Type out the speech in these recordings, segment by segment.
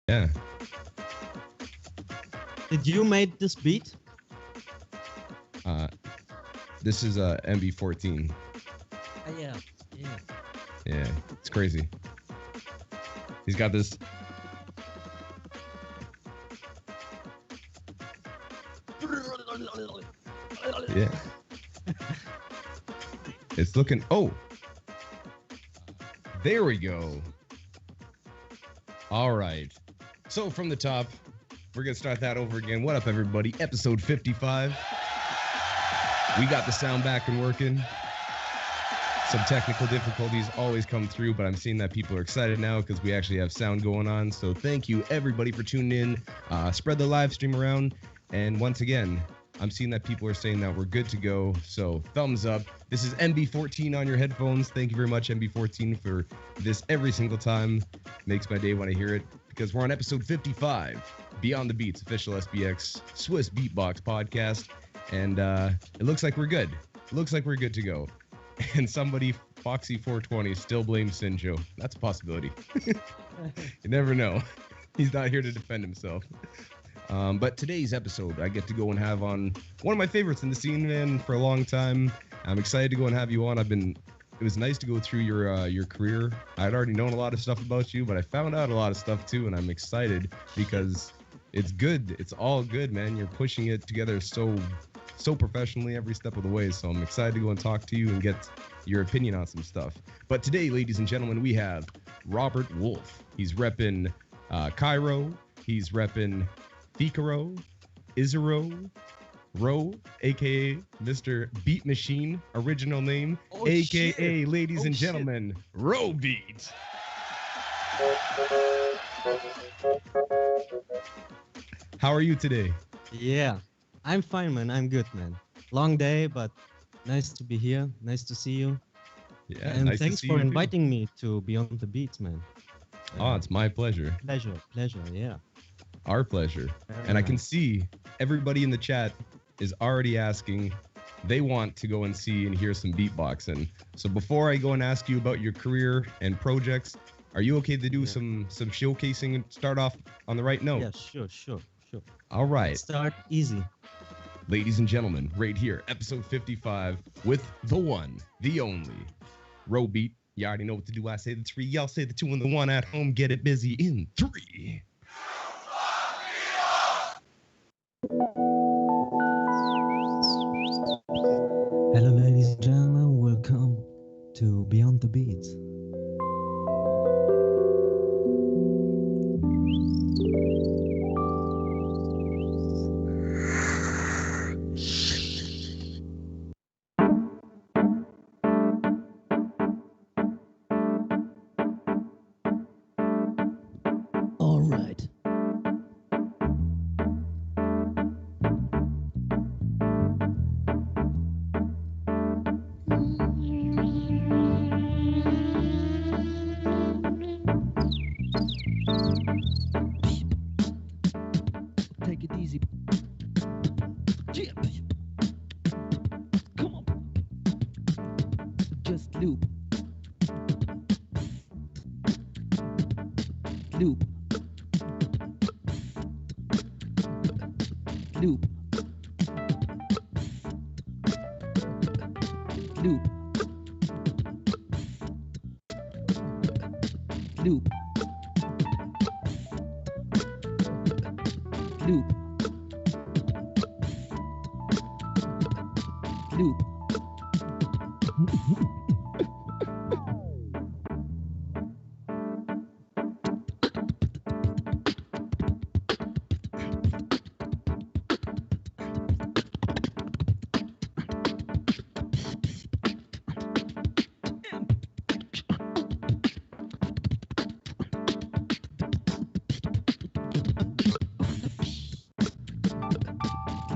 Yeah. Did you make this beat? This is MB14. Yeah. Yeah, it's crazy. He's got this. Yeah. It's looking. Oh, there we go. All right. So from the top, we're gonna start that over again. What up, everybody? Episode 55. We got the sound back and working. Some technical difficulties always come through, but I'm seeing that people are excited now because we actually have sound going on. So thank you, everybody, for tuning in. Spread the live stream around. And once again, I'm seeing that people are saying that we're good to go. So thumbs up. This is MB14 on your headphones. Thank you very much, MB14, for this every single time. Makes my day when I hear it because we're on episode 55, Beyond the Beats, official SBX Swiss Beatbox podcast. And it looks like we're good. It looks like we're good to go. And somebody, Foxy420, still blames Sinjo. That's a possibility. You never know. He's not here to defend himself. But today's episode, I get to go and have on one of my favorites in the scene, man, for a long time. I'm excited to go and have you on. It was nice to go through your career. I'd already known a lot of stuff about you, but I found out a lot of stuff too, and I'm excited because it's good. It's all good, man. You're pushing it together so professionally every step of the way. So I'm excited to go and talk to you and get your opinion on some stuff. But today, ladies and gentlemen, we have Robert Wolf. He's repping Cairo. He's repping Ficaro, Isero, Ro, aka Mr. Beat Machine, original name, aka, shit. Ladies and gentlemen, ROBEAT. How are you today? Yeah, I'm fine, man. I'm good, man. Long day, but nice to be here. Nice to see you. Yeah, and nice thanks to see for you inviting too. me to Beyond the Beats, man. Oh, it's my pleasure. Pleasure, yeah. Our pleasure. Very and nice. I can see everybody in the chat is already asking. They want to go and see and hear some beatboxing. So before I go and ask you about your career and projects, are you okay to do some showcasing and start off on the right note? Yeah, sure. All right. Let's start easy. Ladies and gentlemen, right here, episode 55 with the one, the only, ROBEAT. You already know what to do. I say the 3, y'all say the 2, and the 1 at home. Get it busy in 3. Hello, ladies and gentlemen. Welcome to Beyond the Beats. All right. Take it easy. Yeah. Come on. Just loop. Loop. Loop. Loop. Loop. Loop. Loop.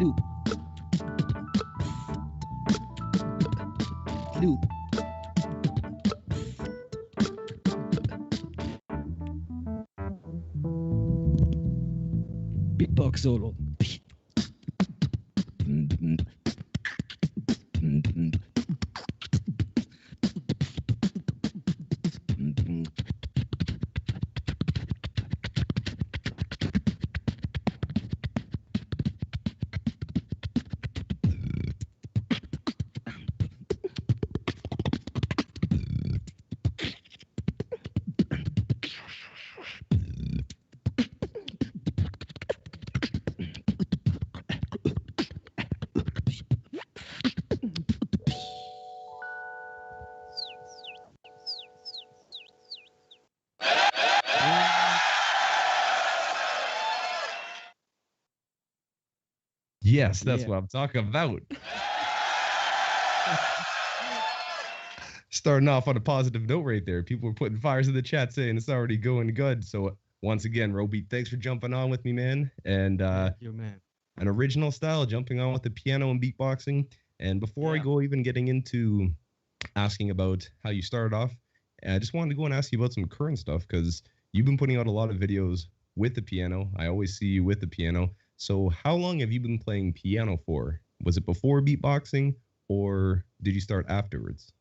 Loop. Loop. Beatbox solo. Yes, that's Yeah. what I'm talking about. Starting off on a positive note right there. People were putting fires in the chat saying it's already going good. So once again, Robeat, thanks for jumping on with me, man. And Thank you, man. an original style, jumping on with the piano and beatboxing. And before I Yeah. go even getting into asking about how you started off, I just wanted to go and ask you about some current stuff because you've been putting out a lot of videos with the piano. I always see you with the piano. So how long have you been playing piano for? Was it before beatboxing or did you start afterwards?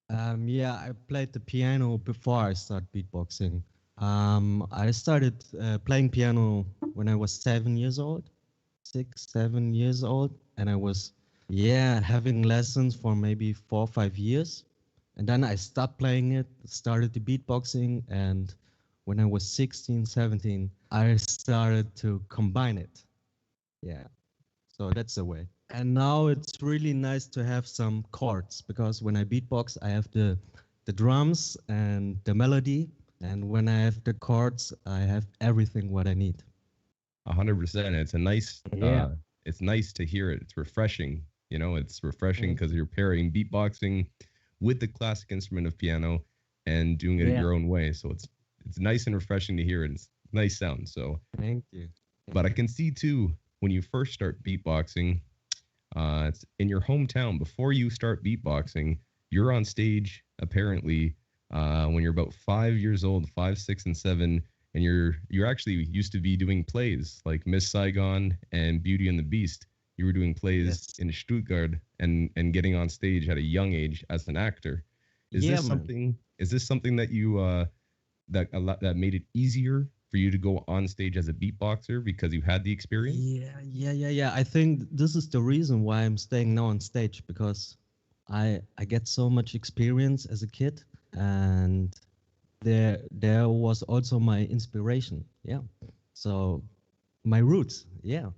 Yeah, I played the piano before I started beatboxing. I started playing piano when I was 7 years old, 6, 7 years old, and I was, yeah, having lessons for maybe 4 or 5 years. And then I stopped playing it, started the beatboxing, and when I was 16, 17, I started to combine it. Yeah, so that's the way. And now it's really nice to have some chords because when I beatbox, I have the drums and the melody, and when I have the chords, I have everything what I need. 100%. Yeah. It's nice to hear it. It's refreshing. You know, it's refreshing Thank because you. you're pairing beatboxing with the classic instrument of piano and doing it Yeah. your own way. So it's nice and refreshing to hear it. It's nice sound. So, Thank you. but Thank I you. can see too when you first start beatboxing, it's in your hometown. Before you start beatboxing, you're on stage apparently when you're about 5 years old, five, six, and seven, and you're actually used to be doing plays like Miss Saigon and Beauty and the Beast. You were doing plays Yes. in Stuttgart and getting on stage at a young age as an actor. Yeah, man. Is this something that you that made it easier for you to go on stage as a beatboxer because you had the experience? Yeah. I think this is the reason why I'm staying now on stage because I get so much experience as a kid, and there was also my inspiration. Yeah. So my roots. Yeah.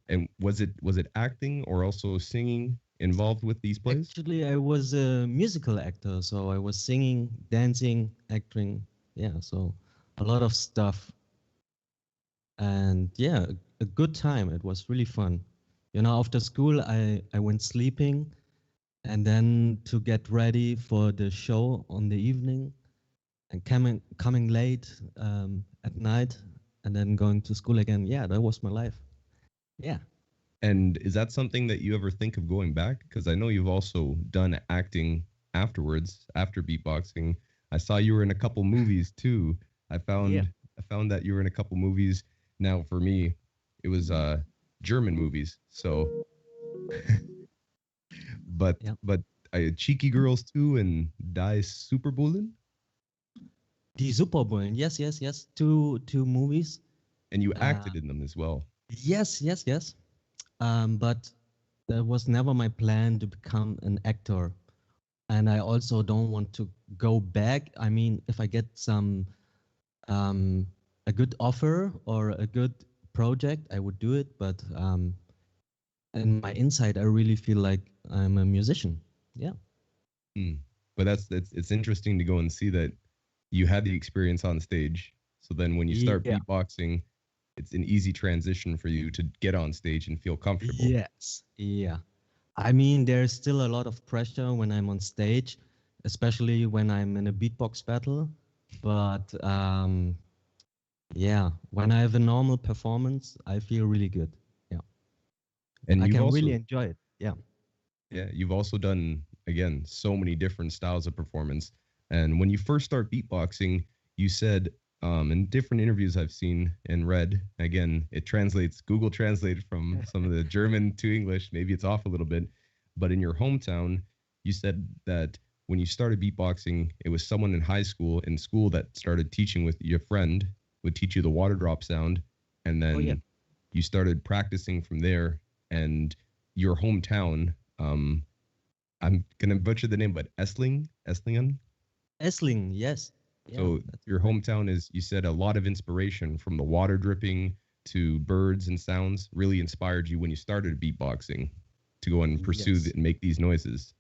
And was it acting or also singing involved with these plays? Actually, I was a musical actor, so I was singing, dancing, acting. Yeah. So a lot of stuff, and yeah, a good time. It was really fun. You know, after school, I went sleeping, and then to get ready for the show on the evening, and coming late at night, and then going to school again. Yeah, that was my life. Yeah. And is that something that you ever think of going back? Because I know you've also done acting afterwards, after beatboxing. I saw you were in a couple movies too. I Yeah. found I found that you were in a couple movies. Now for me, it was German movies. So, Yeah. but Cheeky Girls too and Die Superbullen, The Super Bowl. Yes. Two movies. and you Uh, acted in them as well. yes. But that was never my plan to become an actor. And I also don't want to go back. I mean, if I get some um, a good offer or a good project, I would do it. But in my inside, I really feel like I'm a musician. Yeah. Hmm. But that's it's interesting to go and see that you had the experience on stage. So then when you start Yeah. beatboxing, it's an easy transition for you to get on stage and feel comfortable. Yes. Yeah. I mean, there's still a lot of pressure when I'm on stage, especially when I'm in a beatbox battle. But yeah, when I have a normal performance, I feel really good. Yeah, And I you've can really also enjoy it. Yeah. you've also done again so many different styles of performance. And when you first start beatboxing, you said in different interviews I've seen and read, again, it translates, Google Translate from some of the German to English. Maybe it's off a little bit, but in your hometown, you said that when you started beatboxing, it was someone in school that started teaching with your friend would teach you the water drop sound, and Oh yeah, then you started practicing from there. And your hometown, I'm gonna butcher the name, but Esslingen. Esling. Yes. Yeah, So that's your correct. hometown is, you said, a lot of inspiration from the water dripping to birds and sounds really inspired you when you started beatboxing to go and pursue Yes. and make these noises.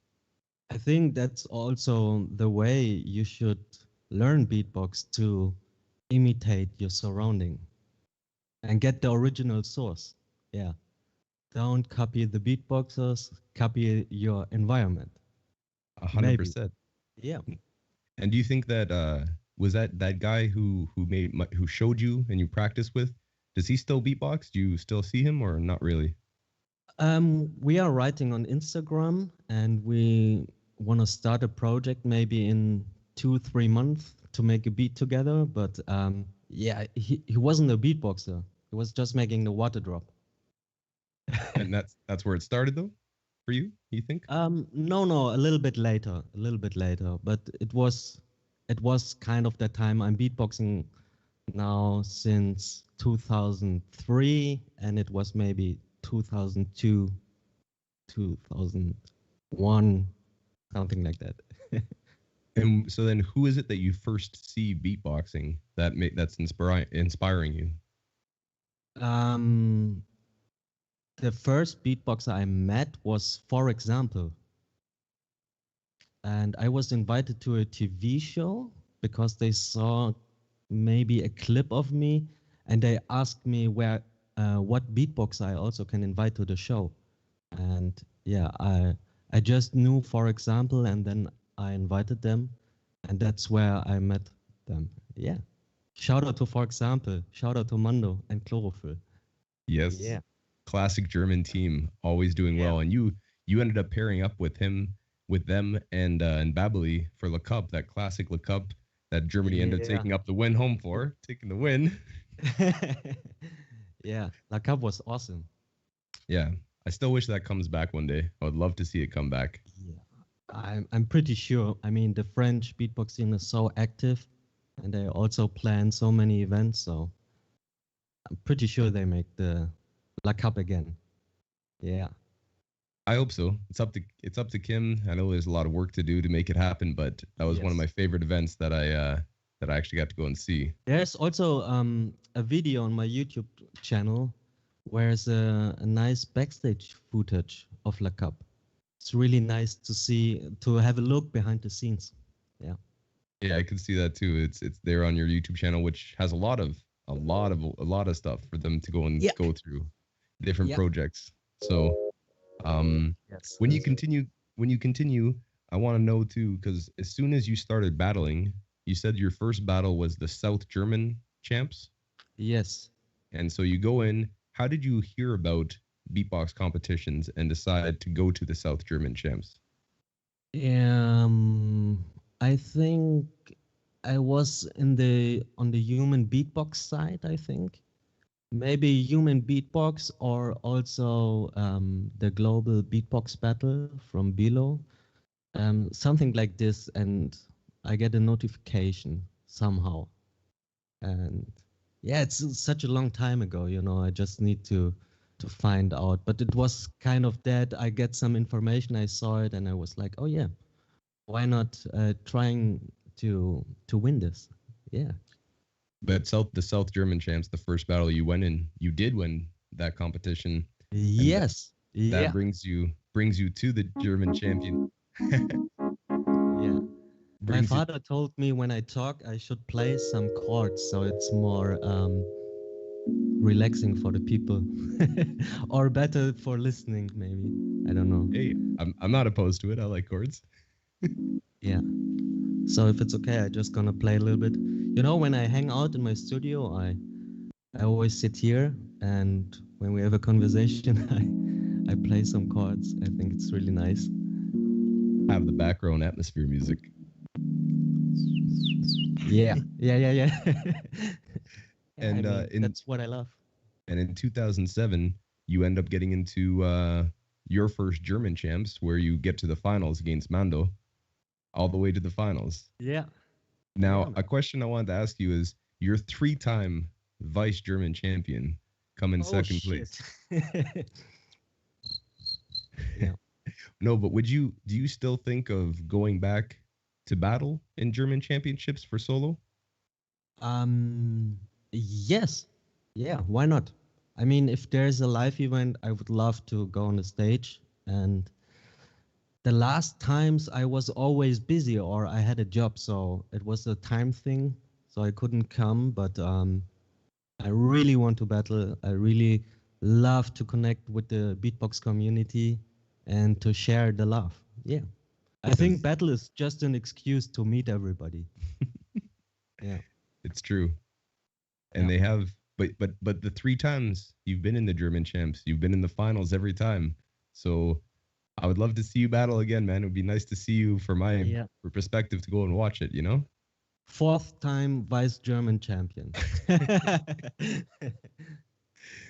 I think that's also the way you should learn beatbox to imitate your surrounding and get the original source. Yeah. don't copy the beatboxers, copy your environment. Maybe. 100%. Yeah. And do you think that was that guy who showed you and you practiced with? Does he still beatbox? Do you still see him or not really? We are writing on Instagram, and we want to start a project maybe in 2-3 months to make a beat together. But yeah, he wasn't a beatboxer. He was just making the water drop. And that's where it started though, for you. You think? No, a little bit later, but it was kind of that time. I'm beatboxing now since 2003, and it was maybe 2002, 2001, something like that. And so then, who is it that you first see beatboxing that's inspiring you? The first beatboxer I met was, for example, and I was invited to a TV show because they saw maybe a clip of me, and they asked me what beatbox I also can invite to the show. And yeah, I just knew, for example, and then I invited them, and that's where I met them. Yeah. Shout out to, for example, shout out to Mando and Chlorophyll. Yes. Yeah. Classic German team, always doing Yeah. well. And you ended up pairing up with them and Babeli for Le Cup, that classic Le Cup that Germany ended up Yeah. taking up the win home for, taking the win. Yeah, La Cup was awesome. Yeah. I still wish that comes back one day. I would love to see it come back. Yeah, I'm pretty sure. I mean, the French beatbox scene is so active, and they also plan so many events. So I'm pretty sure they make the La Cup again. Yeah. I hope so. It's up to Kim. I know there's a lot of work to do to make it happen, but that was one of Yes. my favorite events that I actually got to go and see. There's also a video on my YouTube channel where there's a nice backstage footage of La Cup. It's really nice to have a look behind the scenes. Yeah. Yeah, I can see that too. It's there on your YouTube channel, which has a lot of stuff for them to go and Yeah. go through different Yeah. projects. So, Yes. when you continue, I want to know too, because as soon as you started battling, you said your first battle was the South German champs, Yes. and so you go in. How did you hear about beatbox competitions and decide to go to the South German champs? Um, I think I was on the human beatbox side, I think. Maybe human beatbox or also the global beatbox battle from below. Something like this, and I get a notification somehow. And yeah, it's such a long time ago, I just need to find out. But it was kind of that I get some information, I saw it, and I was like, oh yeah, why not trying to win this? Yeah. But the South German champs, the first battle you went in, you did win that competition, and Yes. that Yeah. brings you to the German champion. Yeah. My Brings you. father told me when I talk, I should play some chords so it's more relaxing for the people, or better for listening, maybe. I don't know. Hey, I'm not opposed to it. I like chords. Yeah. So if it's okay, I just gonna play a little bit. When I hang out in my studio, I always sit here, and when we have a conversation, I play some chords. I think it's really nice. Have the background atmosphere music. Yeah. Yeah. And that's what I love. and in 2007, you end up getting into your first German champs, where you get to the finals against Mando, all the way to the finals. Yeah. Now, Yeah, a question I wanted to ask you is: you're three-time vice German champion, come in second place. Yeah. No, but do you still think of going back to battle in German championships for solo? Yes. Yeah, why not? I mean, if there's a live event, I would love to go on the stage. And the last times I was always busy or I had a job, so it was a time thing, so I couldn't come. But I really want to battle. I really love to connect with the beatbox community and to share the love. Yeah. I think battle is just an excuse to meet everybody. Yeah. It's true. And they have, but the 3 times you've been in the German champs, you've been in the finals every time. So I would love to see you battle again, man. It would be nice to see you for my perspective to go and watch it, you know? 4th time vice German champion.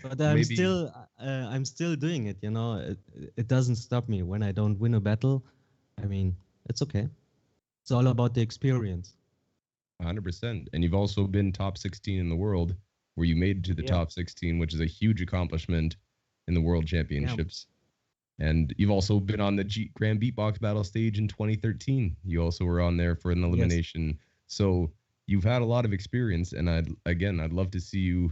But I'm still doing it, you know. It doesn't stop me when I don't win a battle. I mean, it's okay. It's all about the experience. 100%. And you've also been top 16 in the world, where you made it to the top 16, which is a huge accomplishment in the World Championships. And you've also been on the Grand Beatbox Battle stage in 2013. You also were on there for an elimination. So you've had a lot of experience, and I'd love to see you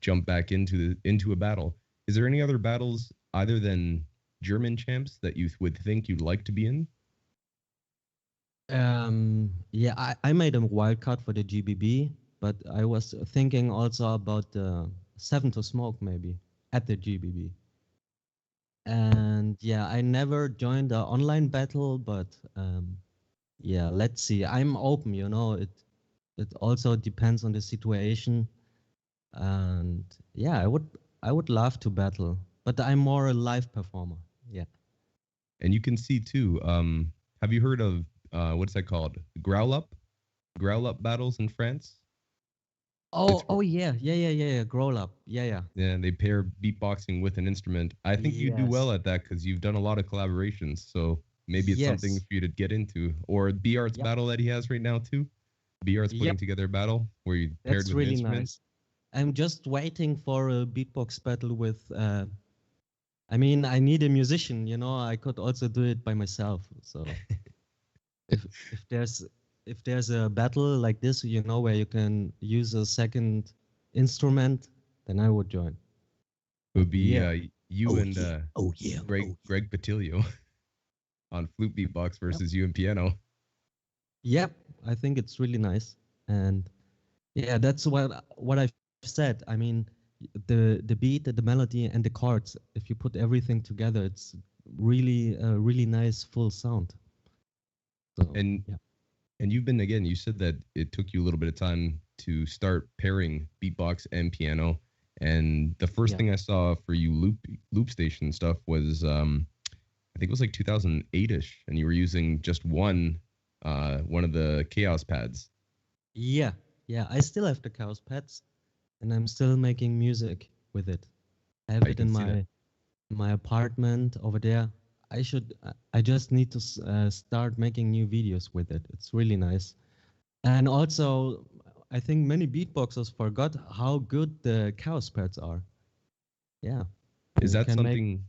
jump back into a battle. Is there any other battles other than German champs that you would think you'd like to be in? Yeah, I made a wild card for the GBB, but I was thinking also about the 7 to Smoke maybe at the GBB. And yeah, I never joined the online battle, but yeah, let's see. I'm open, you know. It also depends on the situation. And yeah, I would love to battle, but I'm more a live performer. Yeah. And you can see too. Have you heard of what's that called? Growl up battles in France. Oh yeah. Growl up. Yeah. Yeah, they pair beatboxing with an instrument. I think you do well at that because you've done a lot of collaborations. So maybe it's something for you to get into. Or B Art's battle that he has right now too. B Art's putting together a battle where you paired with really an instrument. Nice. I'm just waiting for a beatbox battle with. I mean, I need a musician. You know, I could also do it by myself. So if there's a battle like this, you know, where you can use a second instrument, then I would join. It would be you and Greg Patilio on flute beatbox versus you and piano. Yep, I think it's really nice, and yeah, that's what I've said. I mean, the beat, the melody, and the chords. If you put everything together, it's really a really nice full sound. So, and you've been, again, you said that it took you a little bit of time to start pairing beatbox and piano. And the first thing I saw for you loop station stuff was, I think it was like 2008-ish, and you were using just one of the Chaos pads. Yeah, I still have the Chaos pads, and I'm still making music with it. I have it in my apartment over there. I just need to start making new videos with it. It's really nice. And also, I think many beatboxers forgot how good the Chaos pads are. Yeah. Is that something?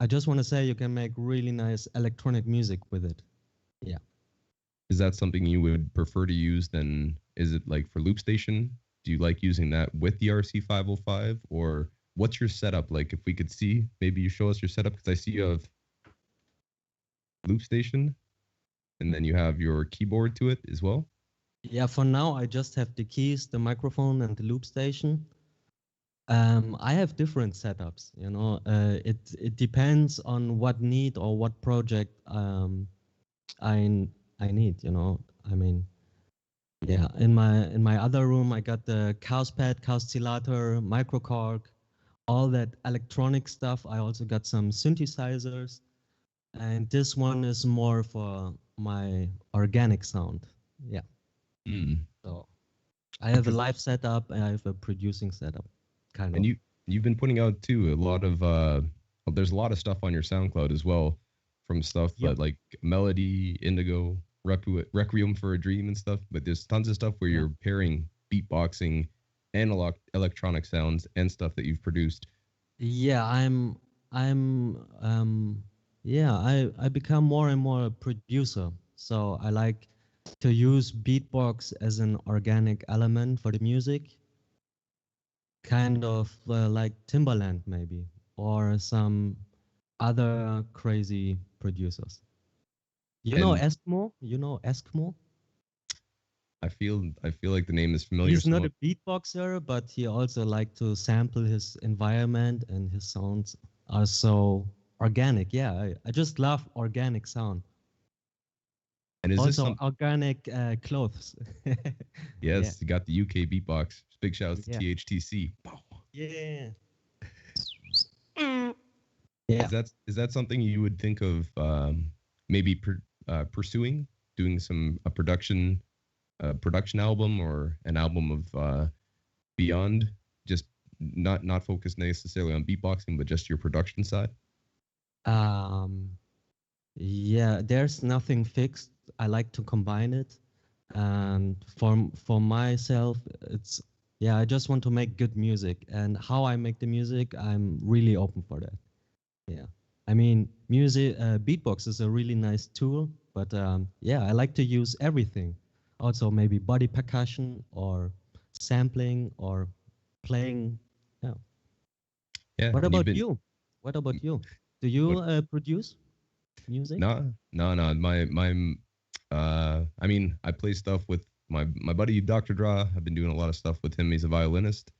I just want to say you can make really nice electronic music with it. Yeah. Is that something you would prefer to use than, is it like for loop station? Do you like using that with the RC505, or what's your setup like? If we could see, maybe you show us your setup, because I see you have loop station and then you have your keyboard to it as well. Yeah, for now I just have the keys, the microphone, and the loop station. I have different setups, you know. It depends on what need or what project I need, you know. I mean, yeah, in my other room I got the Chaos pad, Chaos oscillator, microcorg, all that electronic stuff. I also got some synthesizers, and this one is more for my organic sound. Yeah. So I have a live setup and I have a producing setup, kind of. And you've been putting out too a lot of there's a lot of stuff on your SoundCloud as well, from stuff like Melody, Indigo, Requiem for a Dream and stuff. But there's tons of stuff where you're pairing beatboxing and electronic sounds and stuff that you've produced. Yeah, I become more and more a producer. So I like to use beatbox as an organic element for the music, kind of like Timbaland maybe, or some other crazy producers. You know Eskimo? I feel like the name is familiar. He's not a beatboxer, but he also like to sample his environment, and his sounds are so organic. Yeah, I just love organic sound. And is Also this organic clothes. Yes, you got the UK beatbox. Big shout out to Yeah. THTC. Yeah. Yeah. Is that something you would think of maybe pursuing, doing a production album or an album of beyond, just not focused necessarily on beatboxing, but just your production side? Um, yeah, there's nothing fixed. I like to combine it. And for myself, it's yeah, I just want to make good music. And how I make the music, I'm really open for that. Yeah. I mean, beatbox is a really nice tool, but yeah, I like to use everything. Also, maybe body percussion or sampling or playing. Yeah. Yeah. What And you've about been you? What about you? Do you what produce music? no. I mean, I play stuff with my buddy Dr. Draw. I've been doing a lot of stuff with him. He's a violinist,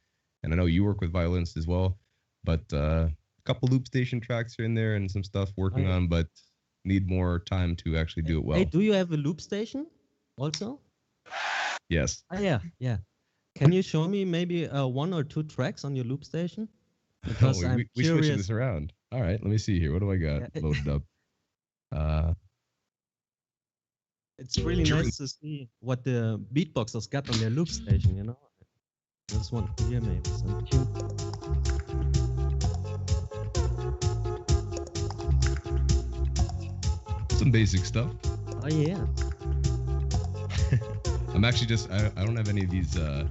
and I know you work with violinists as well. But a couple loop station tracks are in there and some stuff Oh, working yeah. on, but need more time to actually do it well. Hey, do you have a loop station also? Yes. Oh, yeah, yeah. Can you show me maybe one or two tracks on your loop station? Because I'm we switching curious. this around. All right, let me see here. What do I got Yeah. loaded up? It's really nice to see what the beatboxers got on their loop station, you know? I just want to hear maybe some tune. Some basic stuff. Oh, yeah. I'm actually I don't have any of these. None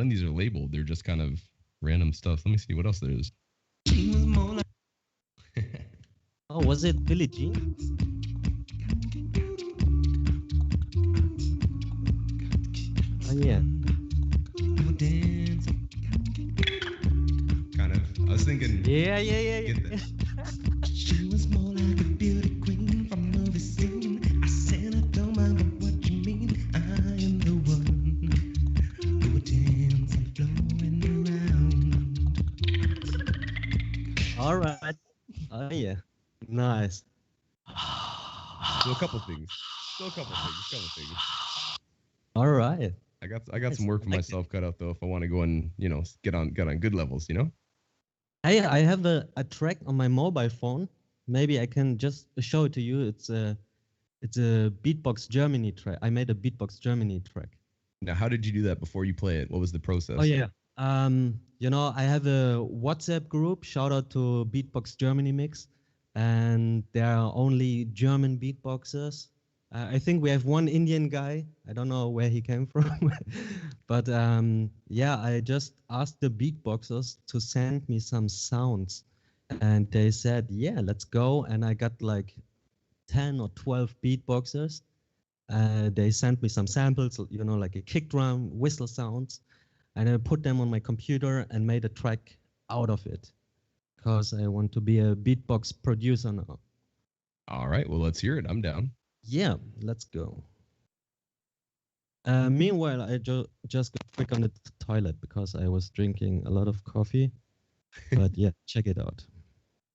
of these are labeled. They're just kind of random stuff. Let me see what else there is. Oh, was it Billie Jean? Oh, yeah. Kind of. I was thinking. Yeah. Get that. She was more like a beauty queen from a movie scene. I said I don't mind what you mean. I am the one who would dance and flowing around. All right. Oh, yeah. Nice. So a couple things. All right. I got some work for myself cut out though if I want to go and get on good levels. I have a track on my mobile phone. Maybe I can just show it to you. It's a Beatbox Germany track. I made a Beatbox Germany track. Now, how did you do that before you play it? What was the process? Oh yeah. I have a WhatsApp group. Shout out to Beatbox Germany Mix, and there are only German beatboxers. I think we have one Indian guy. I don't know where he came from, but yeah, I just asked the beatboxers to send me some sounds, and they said, "Yeah, let's go." And I got like 10 or 12 beatboxers. They sent me some samples, like a kick drum, whistle sounds, and I put them on my computer and made a track out of it, because I want to be a beatbox producer now. All right, well, let's hear it. I'm down. Yeah, let's go. Meanwhile, I just got quick on the toilet because I was drinking a lot of coffee. But yeah, check it out.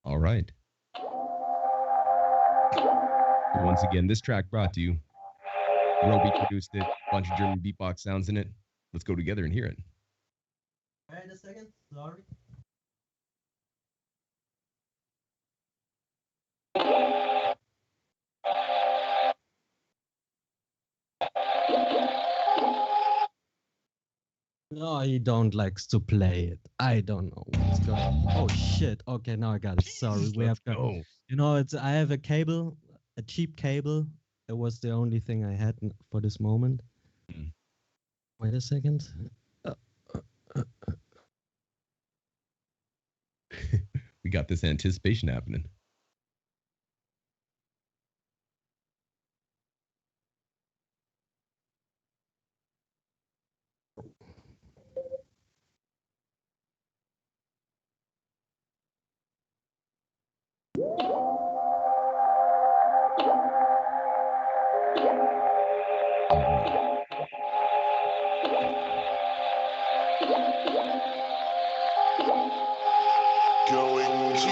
All right. Once again, this track brought to you. ROBEAT produced it. Bunch of German beatbox sounds in it. Let's go together and hear it. Wait a second. Sorry. No, he don't likes to play it. I don't know what's going on. Oh shit. Okay, now I got it. Sorry. We have got I have a cable, a cheap cable. It was the only thing I had for this moment. Wait a second. We got this anticipation happening. Going to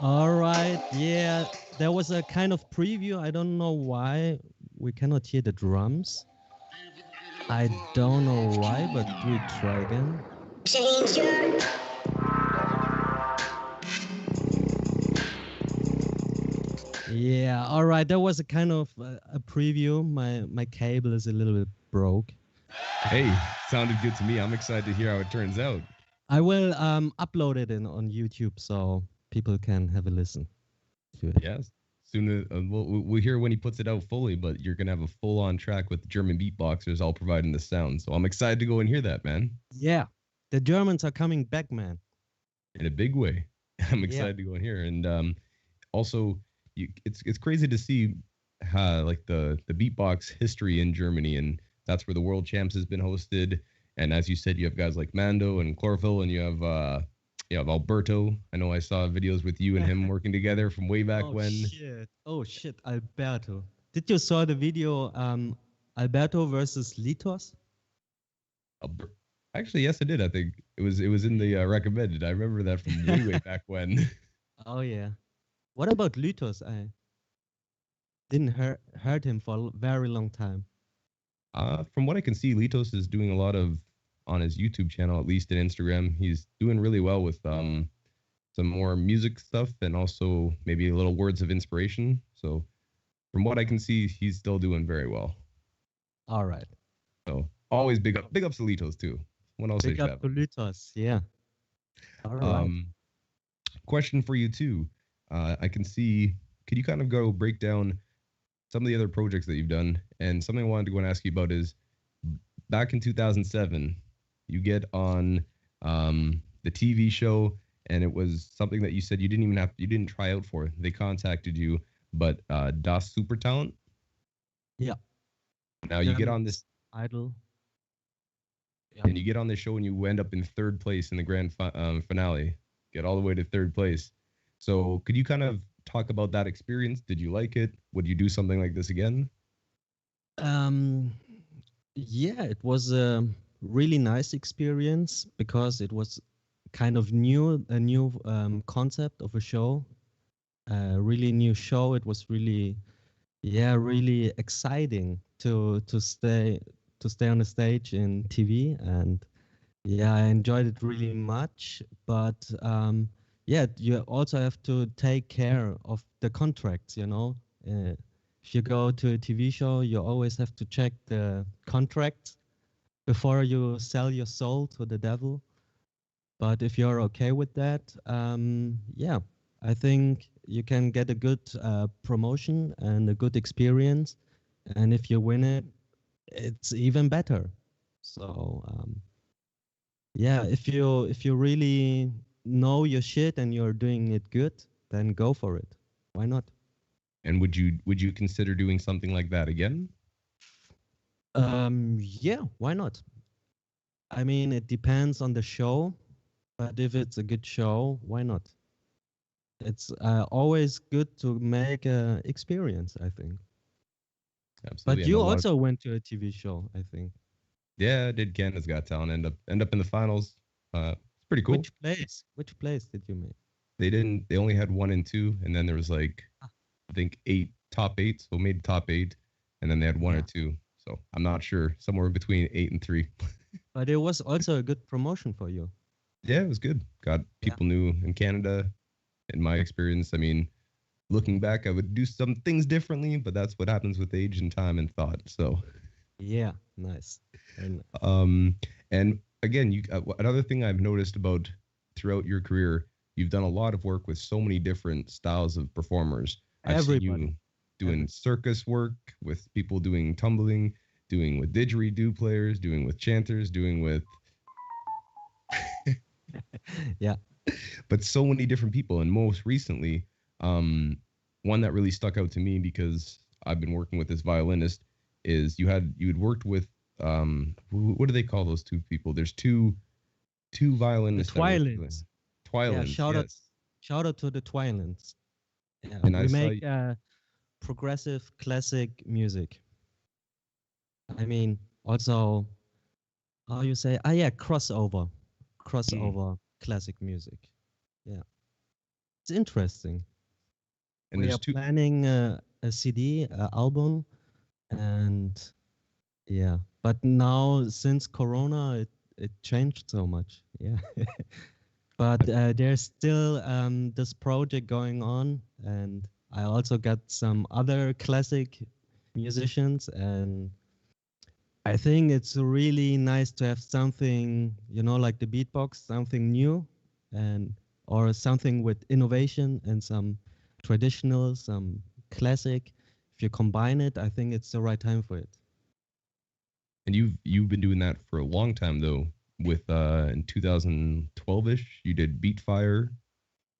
All right, yeah, there was a kind of preview. I don't know why we cannot hear the drums. I don't know why, but we try again. Yeah, all right, there was a kind of a preview. My cable is a little bit broke. Hey, sounded good to me. I'm excited to hear how it turns out. I will upload it on YouTube so people can have a listen to it. Yes. Soon we'll hear when he puts it out fully, but you're gonna have a full-on track with German beatboxers all providing the sound. So I'm excited to go and hear that, man. Yeah, the Germans are coming back, man. In a big way. I'm excited to go and hear. And also, it's crazy to see how like the beatbox history in Germany, and that's where the World Champs has been hosted. And as you said, you have guys like Mando and Chlorophyll, and you have Alberto. I know I saw videos with you and him working together from way back when. Oh shit, Alberto. Did you saw the video Alberto versus Litos? Actually, yes, I did. I think it was in the recommended. I remember that from way back when. Oh yeah. What about Litos? I didn't heard him for a very long time. From what I can see, Litos is doing a lot of on his YouTube channel, at least in Instagram. He's doing really well with some more music stuff and also maybe a little words of inspiration. So from what I can see, he's still doing very well. All right. So always big ups to Litos too. When else Big up to Litos, yeah. All right. Question for you too. I can see, could you kind of go break down some of the other projects that you've done? And something I wanted to go and ask you about is back in 2007, you get on the TV show, and it was something that you said you didn't try out for. They contacted you, but Das Super Talent. Yeah. Now you get on this Idol. Yeah. And you get on the show and you end up in third place in the grand finale. Get all the way to third place. So could you kind of talk about that experience? Did you like it? Would you do something like this again? Yeah, it was a really nice experience because it was kind of a new concept of a show, a really new show. It was really exciting to stay on the stage in TV, and yeah, I enjoyed it really much. But yeah, you also have to take care of the contracts, you know. If you go to a TV show, you always have to check the contracts before you sell your soul to the devil. But if you're okay with that, yeah, I think you can get a good promotion and a good experience. And if you win it, it's even better. So yeah, if you really know your shit and you're doing it good, then go for it. Why not? And would you consider doing something like that again? Yeah, why not? I mean, it depends on the show, but if it's a good show, why not? It's always good to make an experience, I think. Absolutely. But you also went to a TV show, I think. Yeah, I did Canada's Got Talent. End up in the finals. It's pretty cool. Which place did you make? They only had 1 and 2, and then there was like I think 8 top 8, so made top 8, and then they had 1 or 2. So I'm not sure, somewhere between 8 and 3. But it was also a good promotion for you. Yeah, it was good. Got people new in Canada. In my experience, I mean, looking back, I would do some things differently, but that's what happens with age and time and thought. So yeah, nice. And again, another thing I've noticed about throughout your career, you've done a lot of work with so many different styles of performers. I've seen you doing circus work with people doing tumbling, doing with didgeridoo players, doing with chanters, doing with Yeah. But so many different people, and most recently, one that really stuck out to me because I've been working with this violinist is you had worked with what do they call those two people? There's two The violinists that work together. Twilins. Yeah, Twilins, yes. shout out to the Twilins. Yeah, And I we saw make progressive classic music. I mean, also, how you say? Ah, yeah, crossover classic music. Yeah, it's interesting. and We there's are two planning a CD, album, and yeah. But now since Corona, it changed so much. Yeah. But there's still this project going on, and I also got some other classic musicians, and I think it's really nice to have something, like the beatbox, something new, and or something with innovation and some traditional, some classic. If you combine it, I think it's the right time for it. and you've been doing that for a long time though. With in 2012ish, you did Beat Fire,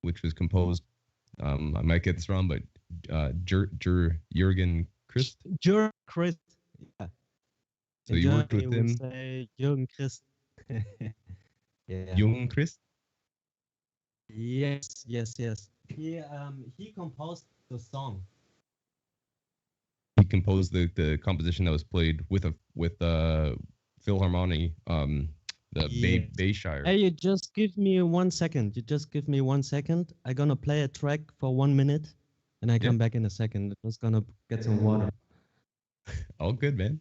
which was composed. I might get this wrong, but Jürgen Christ. Jürgen Christ, yeah. So In you worked Germany, with we him, say Jürgen Christ. Yeah. Jung Christ. Yes, yes, yes. He composed the song. He composed the composition that was played with Philharmonic, the Yes. Bayshire. Hey, you just give me 1 second. You just give me 1 second. I'm gonna play a track for 1 minute, and I Yeah. come back in a second. I'm just gonna get some water. All good, man.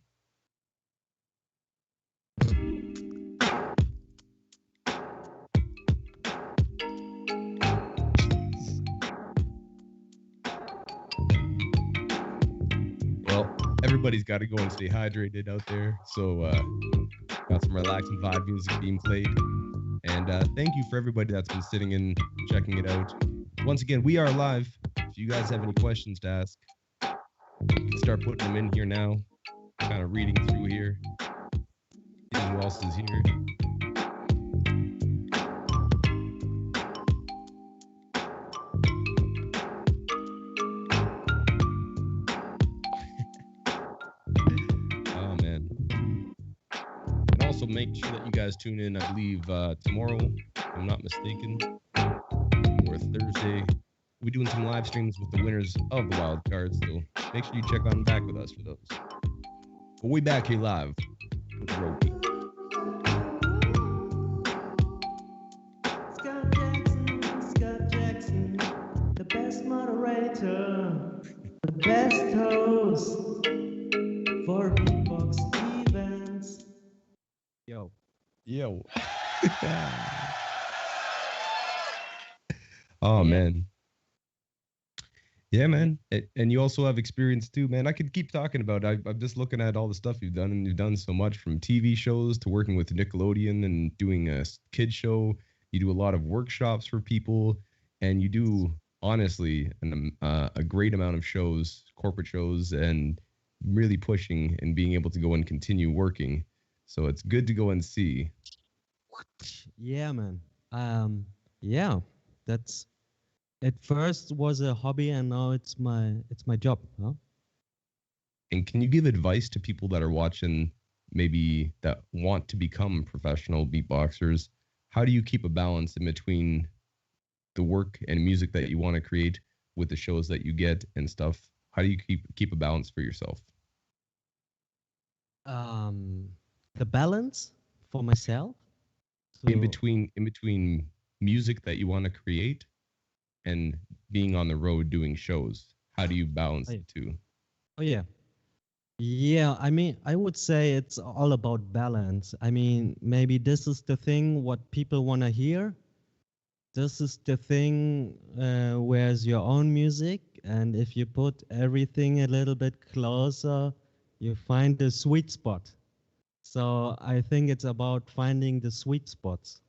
Well, everybody's got to go and stay hydrated out there. So, got some relaxing vibe music being played. And thank you for everybody that's been sitting and checking it out. Once again, we are live. If you guys have any questions to ask, you can start putting them in here now. Kind of reading through here. Seeing who else is here. Oh, man. And also make sure that you guys tune in, I believe, tomorrow, if I'm not mistaken, or Thursday. We're doing some live streams with the winners of the wild cards, so make sure you check on back with us for those. But we back here live with ROBEAT. Scott Jackson, the best moderator, the best host for Beatbox events. Yo. Oh, Yeah. man. Yeah, man. And you also have experience too, man. I could keep talking about it. I'm just looking at all the stuff you've done, and you've done so much from TV shows to working with Nickelodeon and doing a kid show. You do a lot of workshops for people, and you do honestly a great amount of shows, corporate shows, and really pushing and being able to go and continue working. So it's good to go and see. Yeah, man. Yeah, that's at first was a hobby, and now it's my job. Huh? And can you give advice to people that are watching, maybe that want to become professional beatboxers? How do you keep a balance in between the work and music that you want to create with the shows that you get and stuff? How do you keep a balance for yourself? The balance for myself. In So, between music that you want to create and being on the road doing shows, how do you balance Oh, the two? oh yeah. Yeah, I mean, I would say it's all about balance. I mean, maybe this is the thing what people want to hear. This is the thing where's your own music, and if you put everything a little bit closer, you find the sweet spot. So I think it's about finding the sweet spots.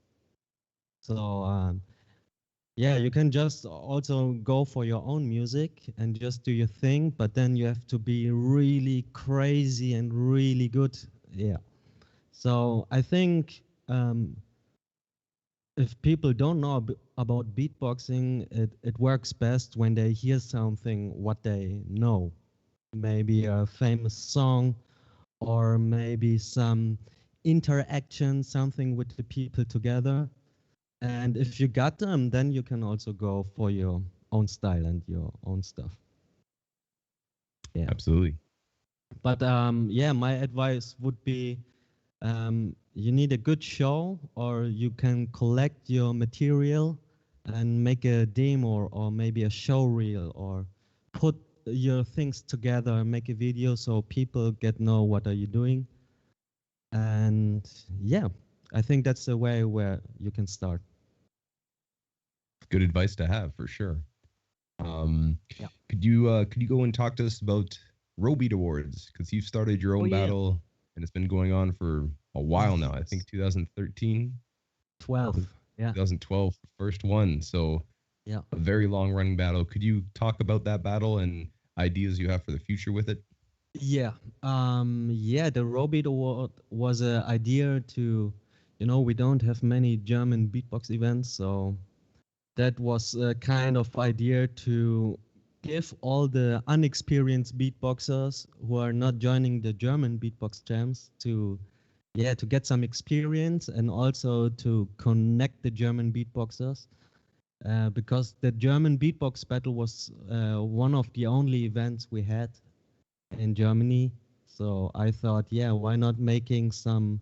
So yeah, you can just also go for your own music and just do your thing, but then you have to be really crazy and really good. Yeah. So I think if people don't know about beatboxing, it works best when they hear something what they know. Maybe a famous song, or maybe some interaction, something with the people together. And if you got them, then you can also go for your own style and your own stuff. Yeah. Absolutely. But yeah, my advice would be you need a good show, or you can collect your material and make a demo or maybe a show reel, or put your things together and make a video so people get know what are you doing. And yeah, I think that's the way where you can start. Good advice to have for sure. Yeah. Could you go and talk to us about ROBEAT Awards? Because you've started your own yeah. battle and it's been going on for a while now. I think Yes. 2013, 12. Yeah. 2012, first one. So Yeah. a very long running battle. Could you talk about that battle and ideas you have for the future with it? Yeah. Yeah, the ROBEAT Award was an idea to, we don't have many German beatbox events, so that was a kind of idea to give all the unexperienced beatboxers who are not joining the German beatbox jams to, yeah, to get some experience, and also to connect the German beatboxers. Because the German beatbox battle was one of the only events we had in Germany. So I thought, yeah, why not making some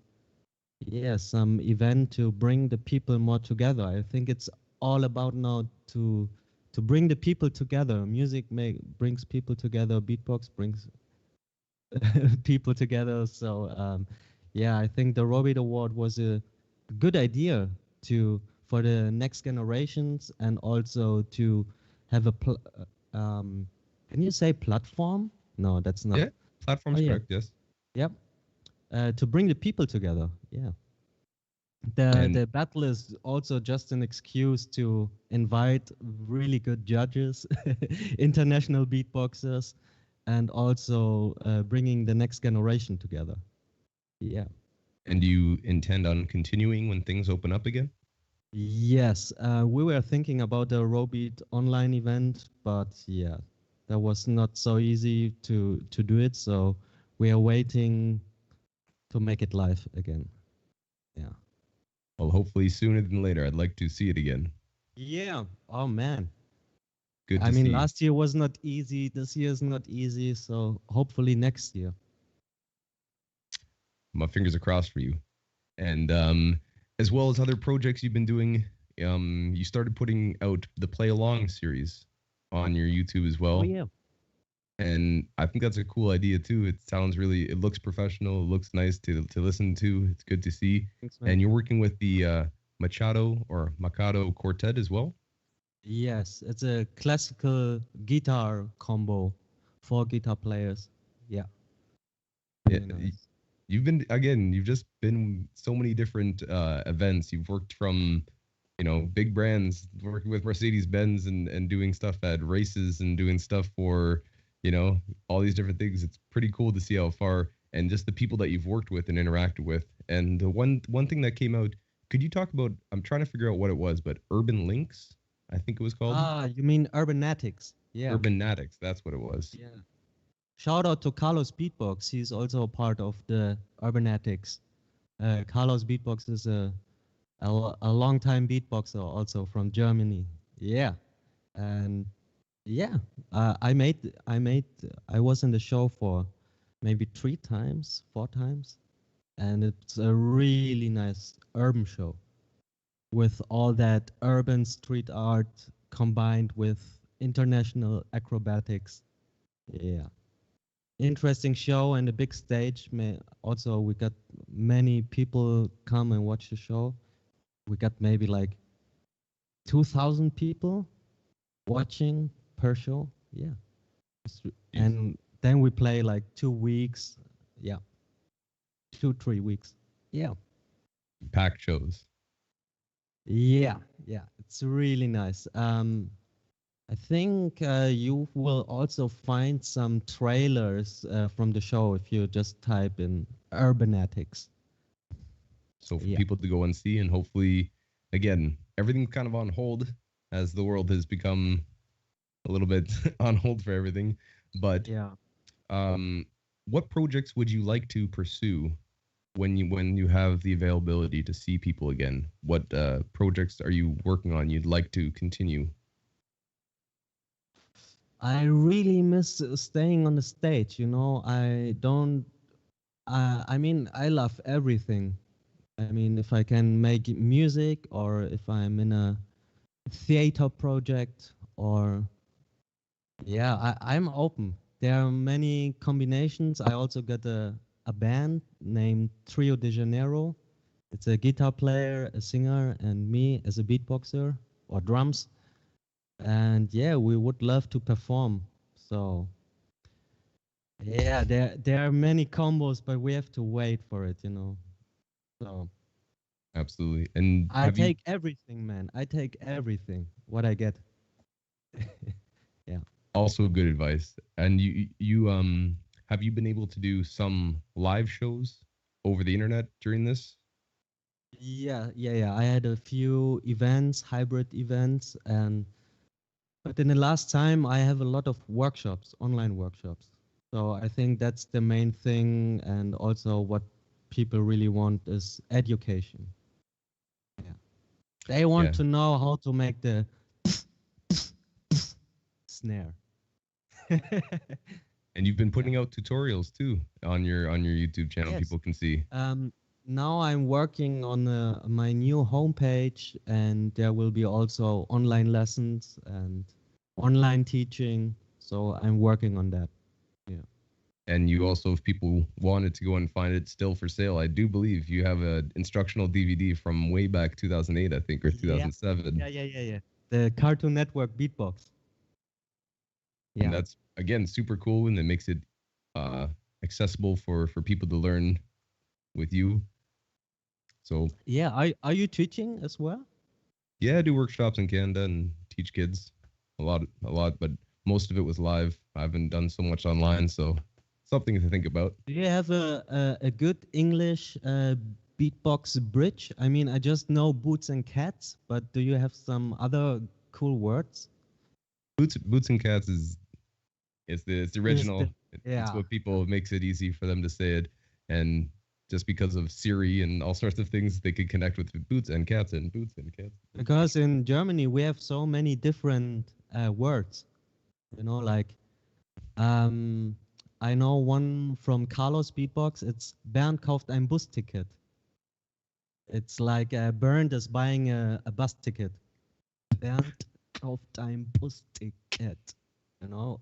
event to bring the people more together. I think it's all about now to bring the people together. Music brings people together. Beatbox brings people together. So yeah, I think the ROBEAT Award was a good idea to for the next generations, and also to have a can you say platform? No, that's not. Yeah, platform's Oh yeah, correct. Yes. yep. To bring the people together. Yeah. The And battle is also just an excuse to invite really good judges, international beatboxers, and also bringing the next generation together. Yeah. do you intend on continuing when things open up again? Yes, we were thinking about the ROBEAT online event, but yeah, that was not so easy to do it. So we are waiting to make it live again. Yeah. Well, hopefully sooner than later. I'd like to see it again. Yeah. Oh man. Good I to mean, see. last year was not easy. This year is not easy. So hopefully next year. My fingers are crossed for you. And as well as other projects you've been doing, you started putting out the Play Along series on your YouTube as Oh well. yeah. And I think that's a cool idea too. It looks professional. It looks nice to listen to. It's good to see. Thanks, man. And you're working with the Mikado Quartet as well. Yes, it's a classical guitar combo, 4 guitar players. Yeah. Yeah, Really nice. you've just been so many different events. You've worked from, big brands, working with Mercedes Benz and doing stuff at races and doing stuff for, all these different things. It's pretty cool to see how far and just the people that you've worked with and interacted with. And the one thing that came out, could you talk about? I'm trying to figure out what it was, but Urban Links, I think it was called. Ah, you mean Urbanatics? Yeah. Urbanatics, that's what it was. Yeah. Shout out to Carlos Beatbox. He's also a part of the Urbanatics. Carlos Beatbox is a long time beatboxer, also from Germany. Yeah. And yeah, I was in the show for maybe 3 times, 4 times, and it's a really nice urban show with all that urban street art combined with international acrobatics. Yeah, interesting show and a big stage. Also, we got many people come and watch the show. We got maybe like 2,000 people watching per show. Yeah. And then we play like 2 weeks. Yeah. 2, 3 weeks. Yeah. Packed shows. Yeah. Yeah. It's really nice. I think you will also find some trailers from the show if you just type in Urbanatics. So for Yeah. people to go and see, and hopefully again, everything's kind of on hold as the world has become a little bit on hold for everything. But Yeah. um, what projects would you like to pursue when you have the availability to see people again? What projects are you working on you'd like to continue? I really miss staying on the stage. I don't. I mean, I love everything. I mean, if I can make music, or if I'm in a theater project, or yeah, I'm open. There are many combinations. I also got a band named Trio de Janeiro. It's a guitar player, a singer, and me as a beatboxer or drums. And yeah, we would love to perform. So yeah, there are many combos, but we have to wait for it. So Absolutely. And I have you take everything, man. I take everything what I get. Yeah. also good advice? And you have you been able to do some live shows over the internet during this? Yeah. I had a few events, hybrid events, but in the last time I have a lot of workshops, online workshops. So I think that's the main thing, and also what people really want is education. Yeah. They want Yeah. to know how to make the snare. And you've been Yeah. putting out tutorials too on your YouTube channel. Yes. People can see. Now I'm working on my new homepage, and there will be also online lessons and online teaching. So I'm working on that. Yeah. And you also, if people wanted to go and find it still for sale, I do believe you have a instructional DVD from way back 2008, I think, or Yeah. 2007. Yeah. The Cartoon Network Beatbox. And Yeah. that's again super cool, and it makes it uh, accessible for people to learn with you. So Yeah. Are you teaching as well? yeah, I do workshops in Canada and teach kids a lot, but most of it was live. I haven't done so much online, so something to think about. Do you have a good English beatbox bridge? I mean, I just know boots and cats, but do you have some other cool words? Boots and Cats is it's the Is original. the It's Yeah. what people makes it easy for them to say it, and just because of Siri and all sorts of things, they could connect with Boots and Cats and Boots and Cats. Because in Germany we have so many different words. Like um, I know one from Carlos Beatbox. It's Bernd kauft ein Busticket. It's like Bernd is buying a bus ticket. Bernd kauft ein Busticket.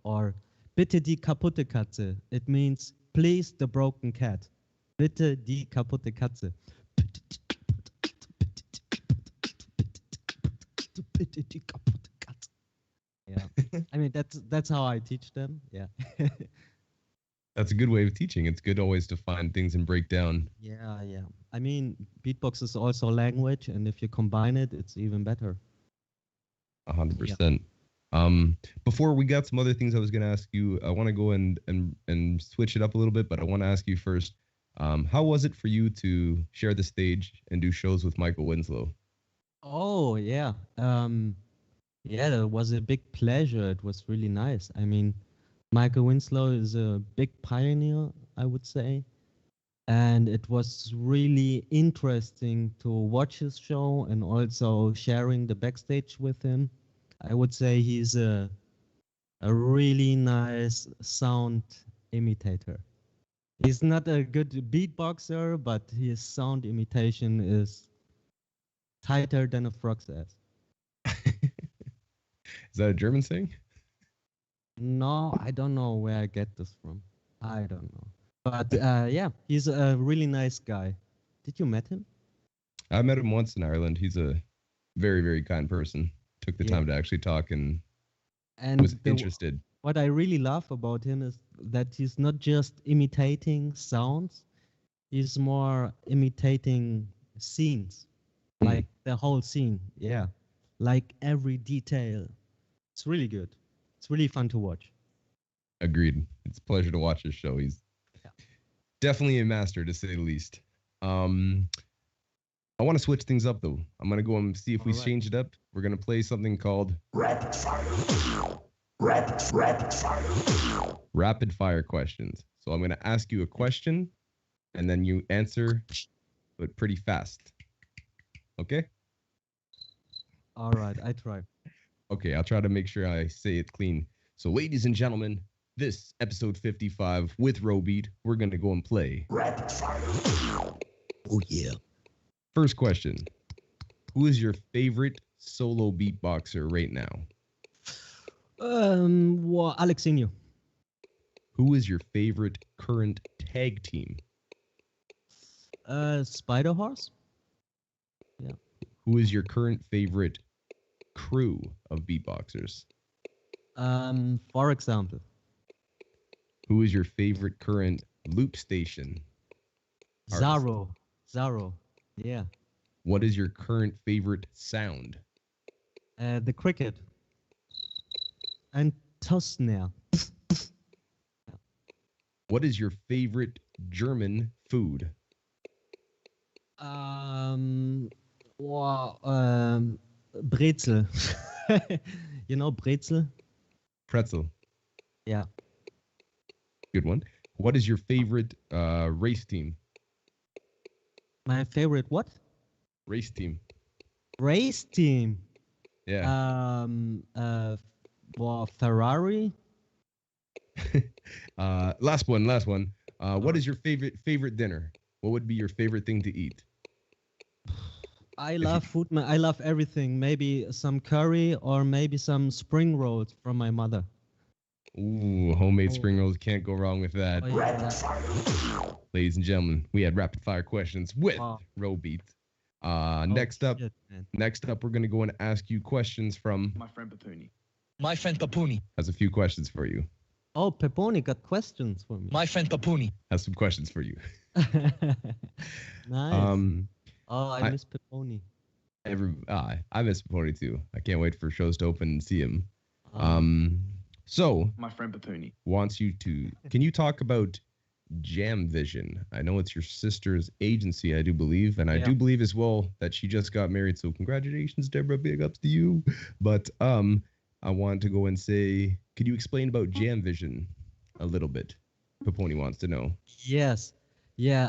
Or bitte die kaputte Katze. It means please the broken cat. Bitte die kaputte Katze. Bitte die kaputte Katze. Yeah. I mean that's how I teach them. Yeah. That's a good way of teaching. It's good always to find things and break down. Yeah. I mean, beatbox is also language, and if you combine it, it's even better. Yeah. 100%. Before we got some other things I was going to ask you, I want to go and switch it up a little bit, but I want to ask you first, how was it for you to share the stage and do shows with Michael Winslow? Oh, yeah. Yeah, that was a big pleasure. It was really nice. I mean, Michael Winslow is a big pioneer, I would say. And it was really interesting to watch his show and also sharing the backstage with him. I would say he's a really nice sound imitator. He's not a good beatboxer, but his sound imitation is tighter than a frog's ass. Is that a German saying? No, I don't know where I get this from. I don't know. But yeah, he's a really nice guy. Did you met him? I met him once in Ireland. He's a very, very kind person. Took the Yeah. time to actually talk and And was interested. what I really love about him is that he's not just imitating sounds, he's more imitating scenes, like the whole scene. Yeah. Like every detail. It's really good. It's really fun to watch. Agreed. It's a pleasure to watch his show. He's Yeah. definitely a master, to say the least. Um, I want to switch things up though. I'm gonna go and see if we Alright. change it up. We're gonna play something called Rapid fire. Rapid fire. rapid fire questions. So I'm gonna ask you a question, and then you answer, but pretty fast. Okay? All right, I try. Okay, I'll try to make sure I say it clean. So, ladies and gentlemen, this episode 55 with ROBEAT, we're gonna go and play. Rapid fire. Oh yeah. First question: who is your favorite solo beatboxer right now? Well, Alexinho. Who is your favorite current tag team? Spider Horse. Who is your current favorite crew of beatboxers? For example, Who is your favorite current loop station? Artist. Zaro. Yeah. What is your current favorite sound? The cricket. And toe snare. What is your favorite German food? Brezel. You know Brezel? Pretzel. Yeah. Good one. What is your favorite race team? My favorite what? Race team. Race team. Yeah. Well, Ferrari. Last one. What is your favorite dinner? What would be your favorite thing to eat? I love food. I love everything. Maybe some curry or maybe some spring rolls from my mother. Ooh, homemade Oh. spring rolls. Can't go wrong with that. Oh, Rapid yeah. fire. Ladies and gentlemen, we had rapid fire questions with Wow. ROBEAT. Oh, Next up, shit, man. we're gonna go and ask you questions from. My friend Papuni. Has a few questions for you. Oh, Peponi got questions for me. My friend Papuni. Has some questions for you. Nice. Oh, I I- miss Peponi. I miss Pony too. I can't wait for shows to open and see him. Oh, So My friend Papuni. wants you to. Can you talk about Jam Vision? I know it's your sister's agency, I do believe, and I do Yeah. believe as well that she just got married. So congratulations, Deborah. Big ups to you. But I want to go and say, could you explain about Jam Vision a little bit? Paponi wants to know. yes. Yeah,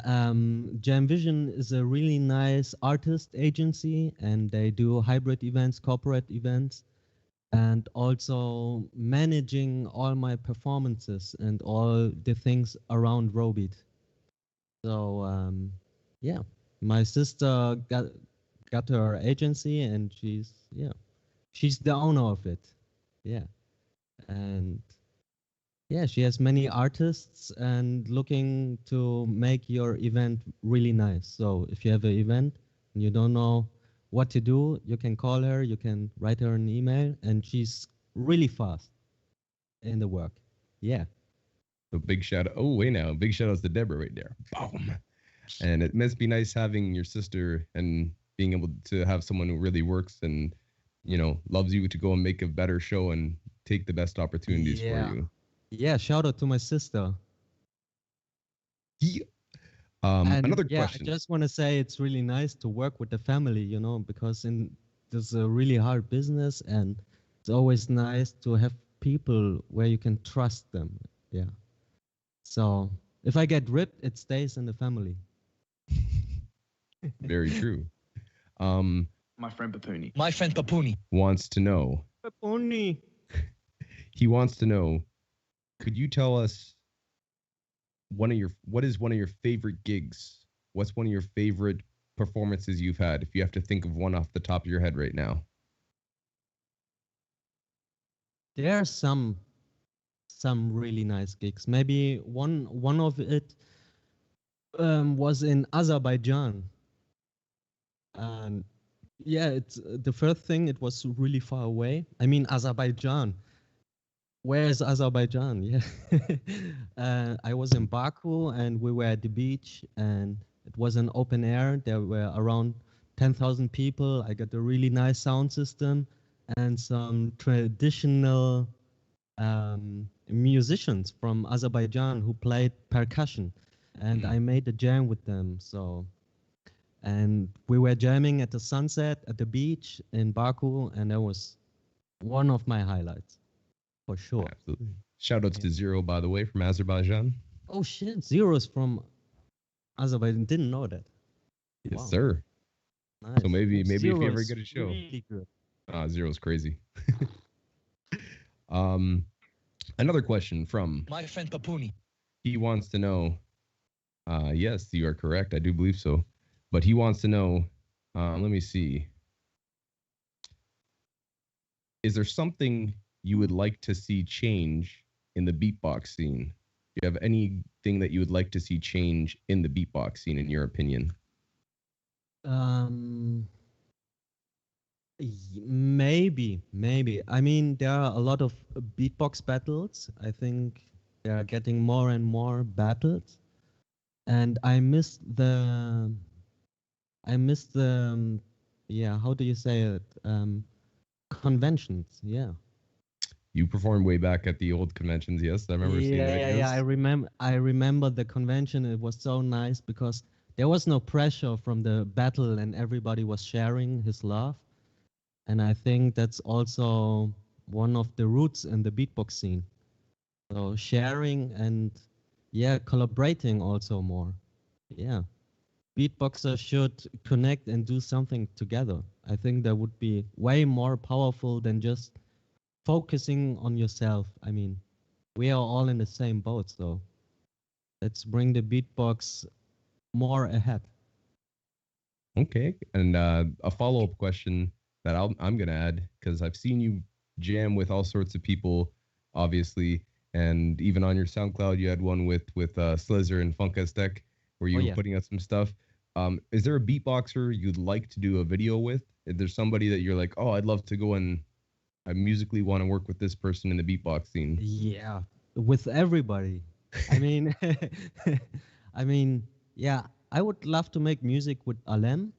Jam Vision is a really nice artist agency, and they do hybrid events, corporate events, and also managing all my performances and all the things around ROBEAT. So yeah, my sister got her agency, and she's the owner of it. Yeah, and yeah, she has many artists and looking to make your event really nice. So if you have an event and you don't know what to do, you can call her, you can write her an email, and she's really fast in the work. Yeah. So big shout out. Oh, wait now. Big shout outs to Deborah right there. Boom. And it must be nice having your sister and being able to have someone who really works and, loves you to go and make a better show and take the best opportunities Yeah. for you. Yeah, shout out to my sister. Yeah. And Another yeah, question. I just want to say it's really nice to work with the family, because this is a really hard business, and it's always nice to have people where you can trust them. Yeah. So if I get ripped, it stays in the family. Very true. My friend Papuni. My friend Papuni. Wants to know. Peponi. He wants to know. Could you tell us what is one of your favorite gigs? What's one of your favorite performances you've had? If you have to think of one off the top of your head right now. There are some really nice gigs. Maybe one of it was in Azerbaijan, and yeah, it's the first thing. It was really far away. I mean, Azerbaijan. Where is Azerbaijan? Yeah, I was in Baku, and we were at the beach, and it was an open air. There were around 10,000 people. I got a really nice sound system and some traditional musicians from Azerbaijan who played percussion, and I made a jam with them. So And we were jamming at the sunset at the beach in Baku, and that was one of my highlights, for sure. Absolutely. Shout outs to Zero, by the way, from Azerbaijan. Oh shit, Zero's from Azerbaijan. Didn't know that. Yes, Wow. sir. Nice. So maybe if you ever Zero's get a show. really good. Zero's crazy. Another question from My friend Papuni. he wants to know. Yes, you are correct. I do believe so. But he wants to know. Let me see. Is there something you would like to see change in the beatbox scene? Do you have anything that you would like to see change in the beatbox scene, in your opinion? Maybe. I mean, there are a lot of beatbox battles. I think they are getting more and more battles, and I miss the, yeah. How do you say it? Conventions. Yeah. You performed way back at the old conventions, yes. I remember seeing videos. Yeah. I remember the convention. It was so nice because there was no pressure from the battle, and everybody was sharing his love. And I think that's also one of the roots in the beatbox scene. So sharing and collaborating also more. Yeah. Beatboxers should connect and do something together. I think that would be way more powerful than just focusing on yourself. I mean, we are all in the same boat, so let's bring the beatbox more ahead. Okay. And a follow-up question that I'm going to add, because I've seen you jam with all sorts of people, obviously, and even on your SoundCloud, you had one with Slizzer and Funkastek, where you were putting out some stuff. Is there a beatboxer you'd like to do a video with? Is there somebody that you're like, oh, I'd love to go and I musically want to work with this person in the beatbox scene? Yeah, with everybody. I mean, I would love to make music with Alem,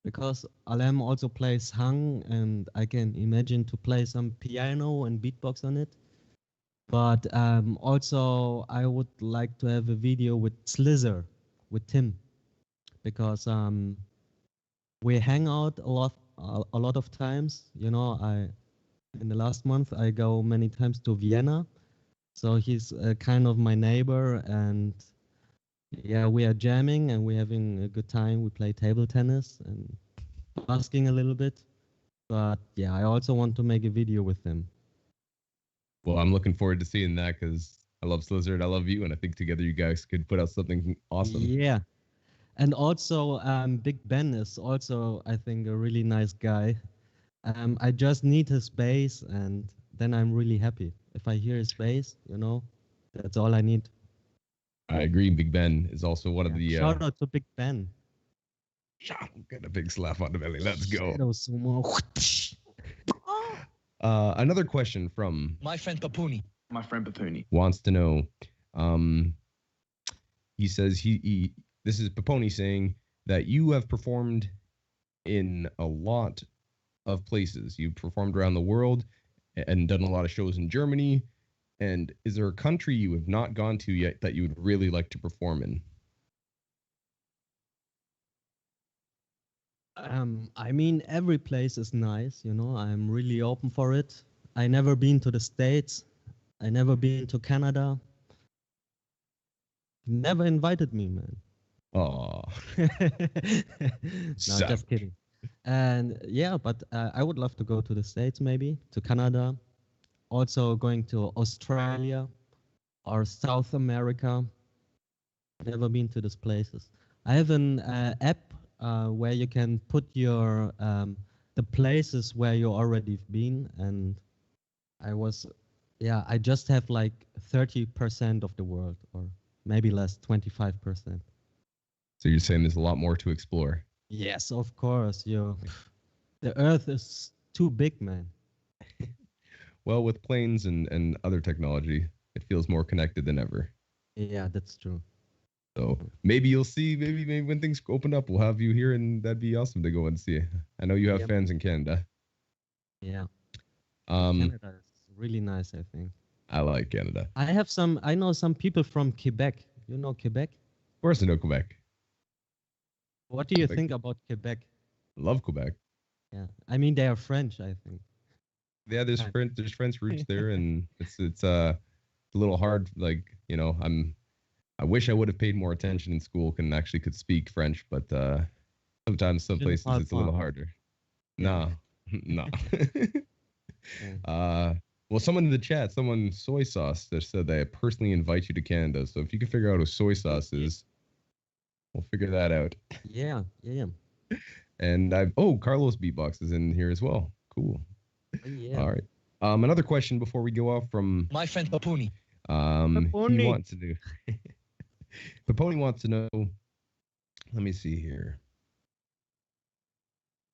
because Alem also plays hang, and I can imagine to play some piano and beatbox on it. But also I would like to have a video with Slizzer, with Tim, because we hang out a lot of times. You know, in the last month I go many times to Vienna, so he's kind of my neighbor, and yeah, we are jamming and we're having a good time. We play table tennis and basking a little bit. But yeah, I also want to make a video with him. Well, I'm looking forward to seeing that, because I love Slizzard, I love you, and I think together you guys could put out something awesome. Yeah. And also, Big Ben is also, I think, a really nice guy. I just need his bass, and then I'm really happy. If I hear his bass, you know, that's all I need. I agree. Big Ben is also one of the... Shout out to Big Ben. Get a big slap on the belly. Let's go. Another question from... My friend Papuni. My friend Papuni. Wants to know... he says this is Paponi saying that you have performed in a lot of places. You've performed around the world and done a lot of shows in Germany. And is there a country you have not gone to yet that you would really like to perform in? I mean, every place is nice, you know. I'm really open for it. I never been to the States. I never been to Canada. Never invited me, man. Oh. No, just kidding. And yeah, but I would love to go to the States, maybe to Canada. Also going to Australia or South America. Never been to these places. I have an app where you can put your the places where you already been, and I just have like 30% of the world, or maybe less, 25%. So you're saying there's a lot more to explore? Yes, of course. The Earth is too big, man. Well, with planes and other technology, it feels more connected than ever. Yeah, that's true. So maybe you'll see, maybe when things open up, we'll have you here, and that'd be awesome to go and see. I know you have fans in Canada. Yeah. Canada is really nice, I think. I like Canada. I know some people from Quebec. You know Quebec? Of course I know Quebec. What do you think about Quebec? Love Quebec. Yeah, I mean they are French, I think. Yeah, there's French roots there, and it's a little hard. Like, you know, I wish I would have paid more attention in school and actually could speak French, but sometimes some places it's a little harder. Yeah. No, no. Yeah. Well, someone in the chat, someone soy sauce, that said they personally invite you to Canada. So if you can figure out what soy sauce is, we'll figure that out. Yeah. And Carlos Beatbox is in here as well. Cool. Yeah. All right. Another question before we go off from My friend Papuni. He wants to do. Paponi wants to know. Let me see here.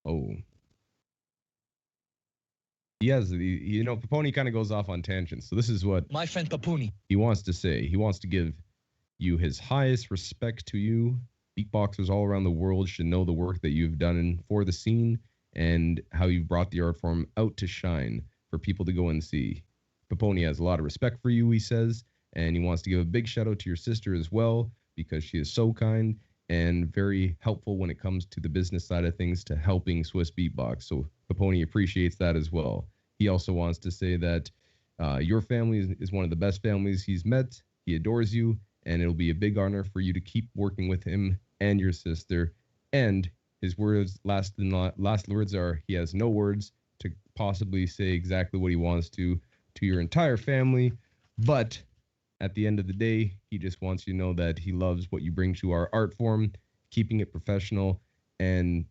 Oh. He has, you know, Paponi kind of goes off on tangents. So this is what My friend Papuni. he wants to say. He wants to give you his highest respect to you. Beatboxers all around the world should know the work that you've done for the scene and how you've brought the art form out to shine for people to go and see. Paponi has a lot of respect for you, he says, and he wants to give a big shout out to your sister as well because she is so kind and very helpful when it comes to the business side of things to helping Swiss Beatbox. So Paponi appreciates that as well. He also wants to say that your family is one of the best families he's met. He adores you, and it'll be a big honor for you to keep working with him and your sister. And his last words are, he has no words to possibly say exactly what he wants to your entire family. But at the end of the day, he just wants you to know that he loves what you bring to our art form, keeping it professional, and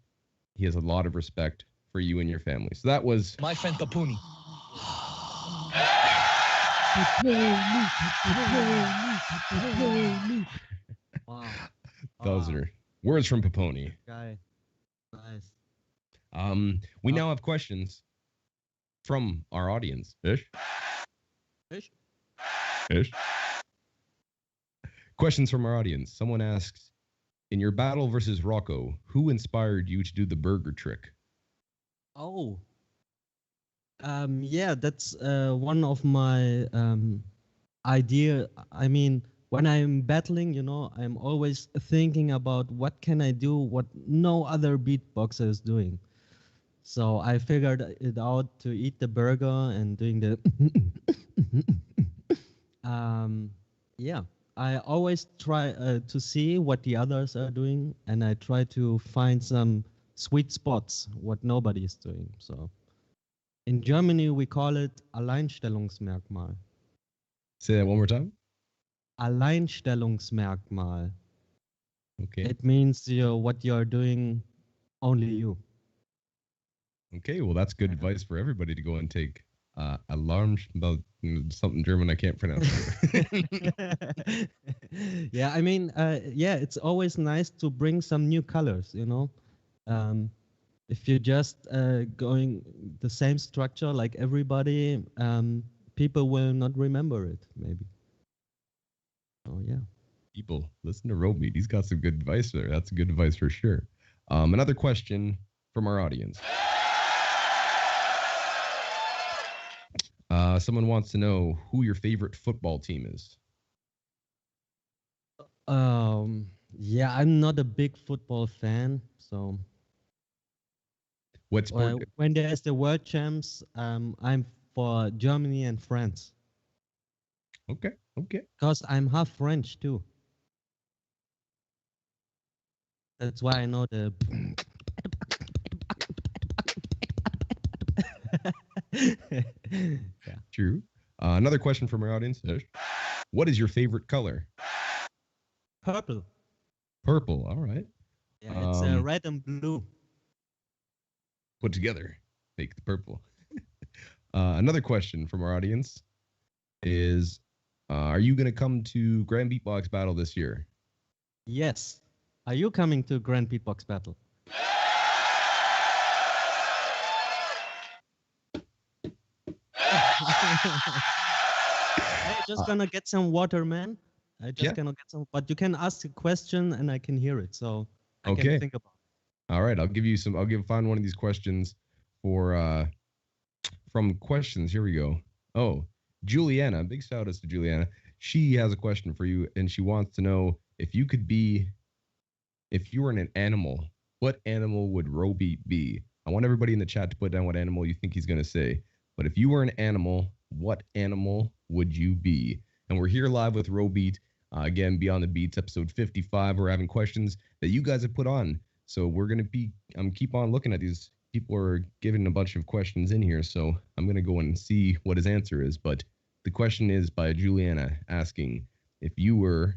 he has a lot of respect for you and your family. So that was My friend Papuni. Wow. Those are words from Paponi. Guy. Nice. We now have questions from our audience. Ish. Questions from our audience. Someone asks, in your battle versus Rocco, who inspired you to do the burger trick? Oh. Yeah, that's one of my idea. I mean, when I'm battling, you know, I'm always thinking about what can I do, what no other beatboxer is doing. So I figured it out to eat the burger and doing the yeah. I always try to see what the others are doing, and I try to find some sweet spots, what nobody is doing. So in Germany, we call it Alleinstellungsmerkmal. Say that one more time. Alleinstellungsmerkmal. Okay. It means what you're doing, only you. Okay, well, that's good advice for everybody to go and take alarm about something German I can't pronounce. Yeah, I mean, yeah, it's always nice to bring some new colors, you know. If you're just going the same structure like everybody, people will not remember it, maybe. Oh, yeah. People, listen to ROBEAT. He's got some good advice there. That's good advice for sure. Another question from our audience. Someone wants to know who your favorite football team is. Yeah, I'm not a big football fan, so What sport? when there's the world champs, I'm for Germany and France. Okay. Because I'm half French too. That's why I know the. Yeah. True. Another question from our audience. What is your favorite color? Purple. Purple. All right. Yeah, it's red and blue. Put together, make the purple. Another question from our audience is, are you going to come to Grand Beatbox Battle this year? Yes. Are you coming to Grand Beatbox Battle? Hey, just gonna get some water, man. I just gonna get some, but you can ask a question and I can hear it, so I can think about it. All right, I'll give you some. Find one of these questions for from questions. Here we go. Oh, Julianna, big shout outs to Julianna. She has a question for you, and she wants to know if you could be if you were an animal, what animal would ROBEAT be? I want everybody in the chat to put down what animal you think he's going to say. But if you were an animal, what animal would you be? And we're here live with ROBEAT. Again, Beyond the Beats, episode 55. We're having questions that you guys have put on. So we're going to be, keep on looking at these. People are giving a bunch of questions in here. So I'm going to go and see what his answer is. But the question is by Julianna asking, if you were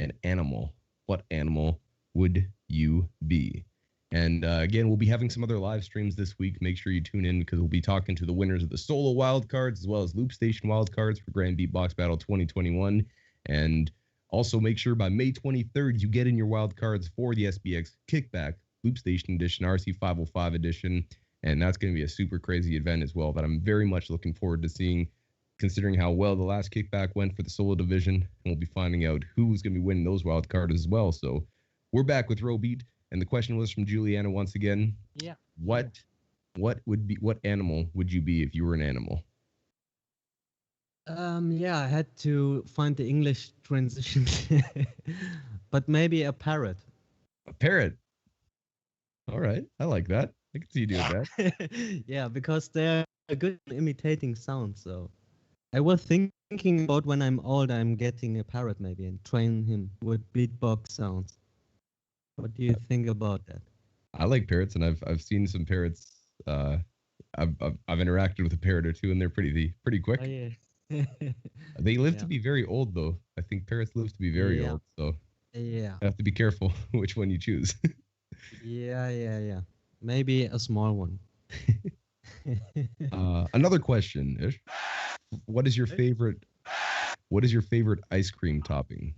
an animal, what animal would you be? And again, we'll be having some other live streams this week. Make sure you tune in because we'll be talking to the winners of the solo wildcards as well as loop station wildcards for Grand Beatbox Battle 2021. And also make sure by May 23rd, you get in your wildcards for the SBX Kickback Loop Station Edition, RC 505 Edition. And that's going to be a super crazy event as well that I'm very much looking forward to seeing, considering how well the last kickback went for the solo division. And we'll be finding out who's going to be winning those wildcards as well. So we're back with ROBEAT. And the question was from Julianna once again. Yeah. What animal would you be if you were an animal? Yeah, I had to find the English transition, but maybe a parrot. A parrot. All right, I like that. I can see you doing that. Yeah, because they're good at imitating sound. So I was thinking about when I'm old, I'm getting a parrot maybe and train him with beatbox sounds. What do you think about that? I like parrots, and I've seen some parrots. I've interacted with a parrot or two, and they're pretty quick. Oh, yeah. They live to be very old, though. I think parrots live to be very old, so yeah, you have to be careful which one you choose. yeah. Maybe a small one. Another question, Ish. What is your favorite ice cream topping?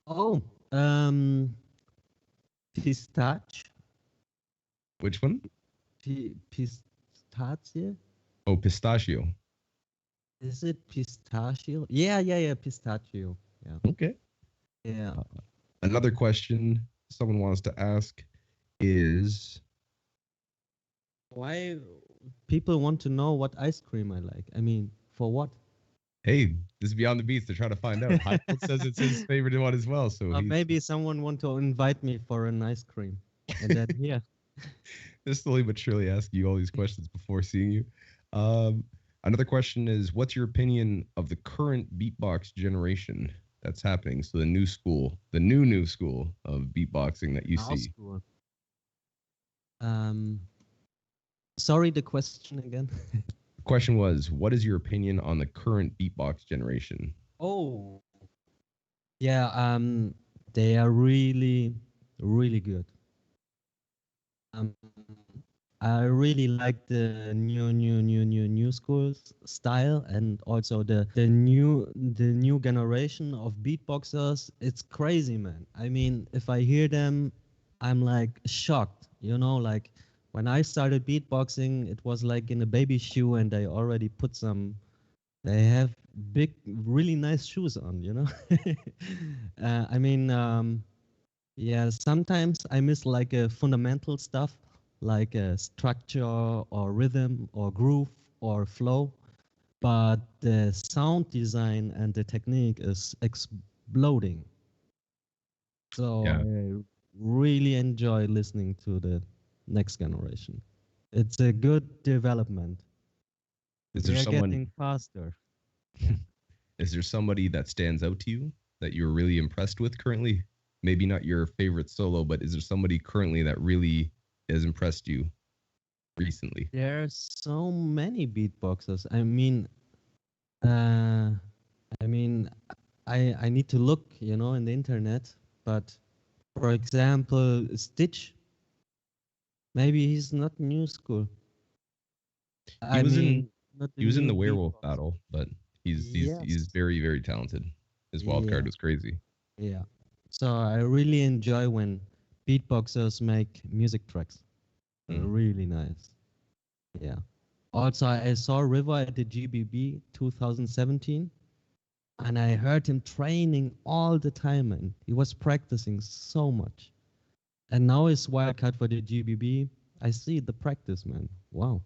Oh, pistachio. Which one? Pistachio. Oh, pistachio. Is it pistachio? Yeah, pistachio. Yeah. Okay. Yeah. Another question someone wants to ask is, why people want to know what ice cream I like? I mean, for what? Hey, this is Beyond the Beats. They're trying to find out. Hype says it's his favorite one as well. So maybe someone want to invite me for an ice cream, and then yeah. They're slowly but surely asking you all these questions before seeing you. Another question is, what's your opinion of the current beatbox generation that's happening? So the new school, the new school of beatboxing that you see. School. Sorry, the question again. The question was, what is your opinion on the current beatbox generation? Oh, yeah. They are really, really good. I really like the new school style, and also the new generation of beatboxers. It's crazy, man. I mean, if I hear them, I'm like shocked. You know, like when I started beatboxing, it was like in a baby shoe, and they already put some. They have big, really nice shoes on. You know, I mean, yeah. Sometimes I miss like a fundamental stuff, like a structure or rhythm or groove or flow, but the sound design and the technique is exploding. So Yeah. I really enjoy listening to the next generation. It's a good development. Is there They're someone getting faster. Is there somebody that stands out to you that you're really impressed with currently? Maybe not your favorite solo, but is there somebody currently that really has impressed you recently? There's so many beatboxers. I need to look, you know, in the internet. But for example, Stitch. Maybe he's not new school. He was in the new werewolf beatbox. battle, but he's Yes. very, very talented. His wild card Yeah. was crazy. Yeah. So I really enjoy when beatboxers make music tracks. They're really nice. Yeah. Also, I saw River at the GBB 2017, and I heard him training all the time, and he was practicing so much. And now his wildcard for the GBB, I see the practice, man. Wow.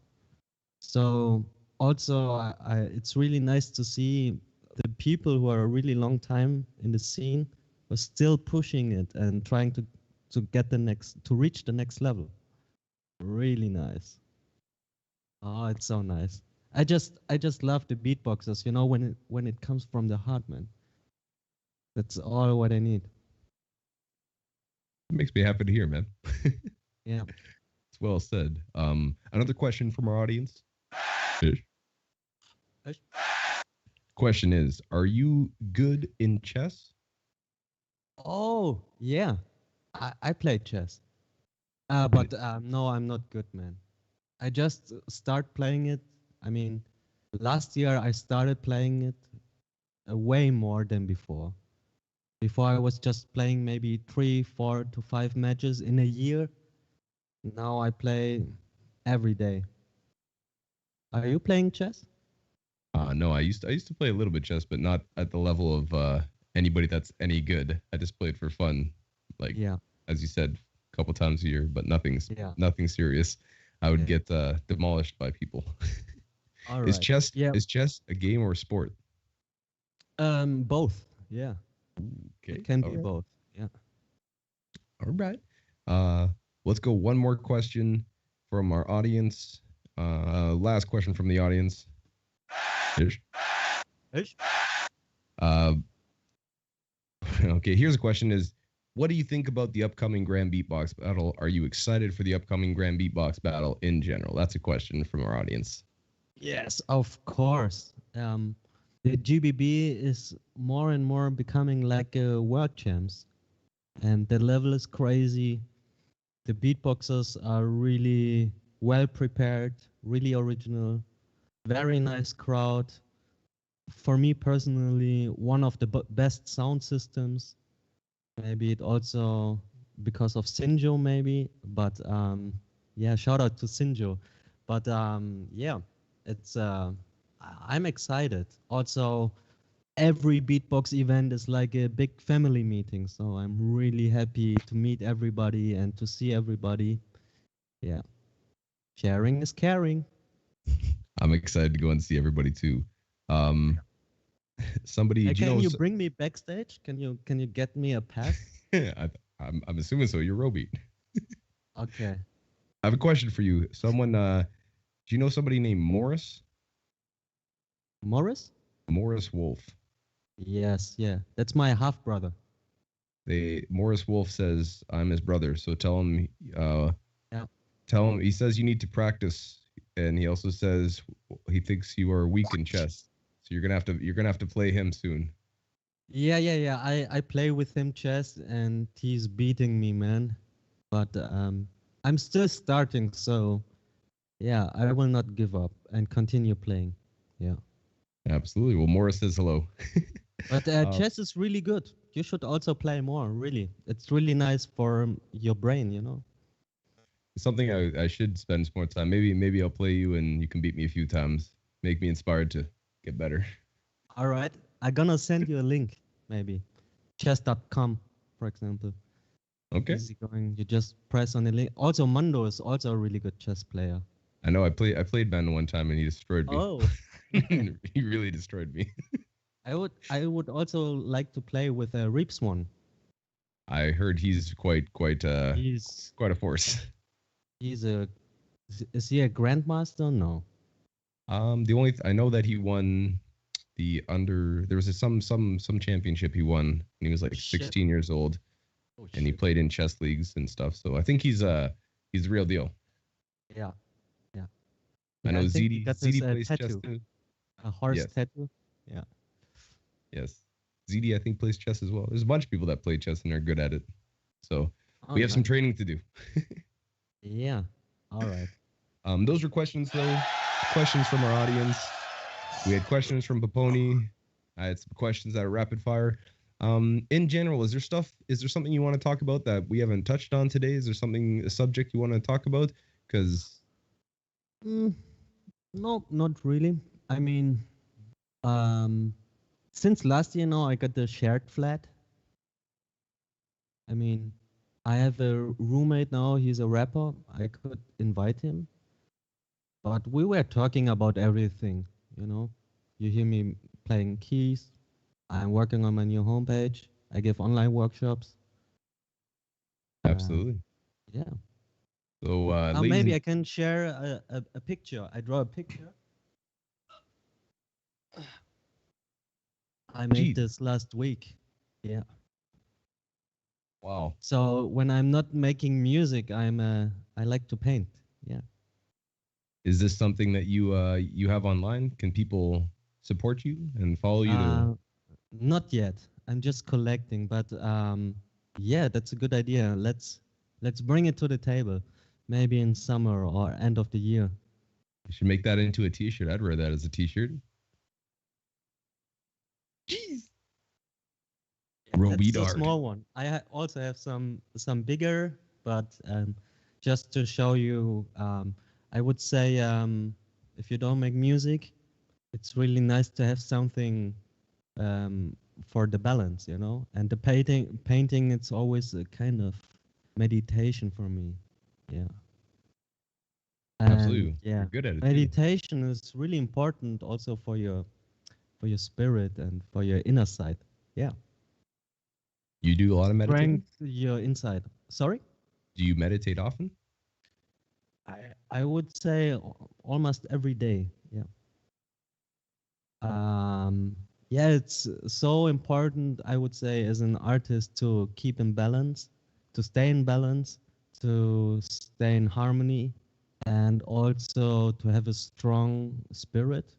So also, it's really nice to see the people who are a really long time in the scene was still pushing it and trying to get to reach the next level. Really nice. Oh, it's so nice. I just love the beatboxers, you know, when it comes from the heart, man. That's all what I need. It makes me happy to hear, man. Yeah. It's well said. Another question from our audience. Ish. Question is, are you good in chess? Oh, yeah. I play chess. But no, I'm not good, man. I just start playing it. I mean, last year I started playing it way more than before. Before I was just playing maybe 3, 4 to 5 matches in a year. Now I play every day. Are you playing chess? No, I used to play a little bit chess, but not at the level of anybody that's any good. I just played for fun, like as you said, a couple times a year, but nothing serious. I would get demolished by people. All Is right. is chess a game or a sport? Both. Yeah. Okay. It can be both. Yeah. All right. Let's go one more question from our audience. Last question from the audience. Ish. Okay, here's a question is, what do you think about the upcoming Grand Beatbox Battle? Are you excited for the upcoming Grand Beatbox Battle in general? That's a question from our audience. Yes, of course. The GBB is more and more becoming like a world champs, and the level is crazy. The beatboxers are really well prepared, really original, very nice crowd. For me personally, one of the best sound systems. Maybe it also because of Sinjo, maybe, but yeah, shout out to Sinjo. But yeah, it's I'm excited. Also, every beatbox event is like a big family meeting, so I'm really happy to meet everybody and to see everybody. Yeah, sharing is caring. I'm excited to go and see everybody too. Somebody, can you bring me backstage? Can you get me a pass? I'm assuming so. You're ROBEAT. Okay. I have a question for you. Someone, do you know somebody named Morris? Morris? Morris Wolf. Yes, yeah. That's my half brother. Morris Wolf says I'm his brother, so tell him. Tell him. He says you need to practice, and he also says he thinks you are weak in chess. So you're gonna have to play him soon. Yeah. I play with him chess, and he's beating me, man. But I'm still starting, so yeah, I will not give up and continue playing. Yeah. Absolutely. Well, Morris says hello. But chess is really good. You should also play more. Really, it's really nice for your brain, you know. It's something I should spend some more time. Maybe I'll play you, and you can beat me a few times. Make me inspired to get better. All right. I'm gonna send you a link, maybe. Chess.com, for example. Okay. Easy going. You just press on the link. Also, Mando is also a really good chess player. I know. I played Mando one time, and he destroyed me. Oh. He really destroyed me. I would also like to play with Reeps one. I heard he's quite a force. Is he a grandmaster? No. The only I know that he won there was some championship he won when he was like 16 years old, and he played in chess leagues and stuff. So I think he's the real deal. Yeah. I know ZD plays tattoo. chess too. A horse tattoo. Yeah. Yes. ZD I think plays chess as well. There's a bunch of people that play chess and are good at it. So we have some training to do. Yeah. All right. Those were questions though. Questions from our audience. We had questions from Paponi. I had some questions that are rapid fire. In general, is there something you want to talk about that we haven't touched on today? Is there a subject you want to talk about? Because no, not really. I mean, since last year now, I got the shared flat. I mean, I have a roommate now. He's a rapper. I could invite him. But we were talking about everything, you know. You hear me playing keys. I'm working on my new homepage. I give online workshops. Absolutely. Yeah. So, maybe I can share a picture. I draw a picture. I made this last week. Yeah. Wow. So when I'm not making music, I like to paint. Yeah. Is this something that you have online? Can people support you and follow you? Not yet. I'm just collecting, but yeah, that's a good idea. Let's bring it to the table, maybe in summer or end of the year. You should make that into a T-shirt. I'd wear that as a T-shirt. Jeez. That's a small one. I also have some bigger, but just to show you, I would say if you don't make music, it's really nice to have something for the balance, you know. And the painting, it's always a kind of meditation for me. Yeah. And Absolutely. yeah, You're good at it. meditation is really important also for your spirit and for your inner side. Yeah. You do a lot of meditating? Strength your inside. Sorry? Do you meditate often? I would say almost every day. Yeah. Yeah, it's so important, I would say, as an artist to keep in balance, to stay in balance, to stay in harmony, and also to have a strong spirit.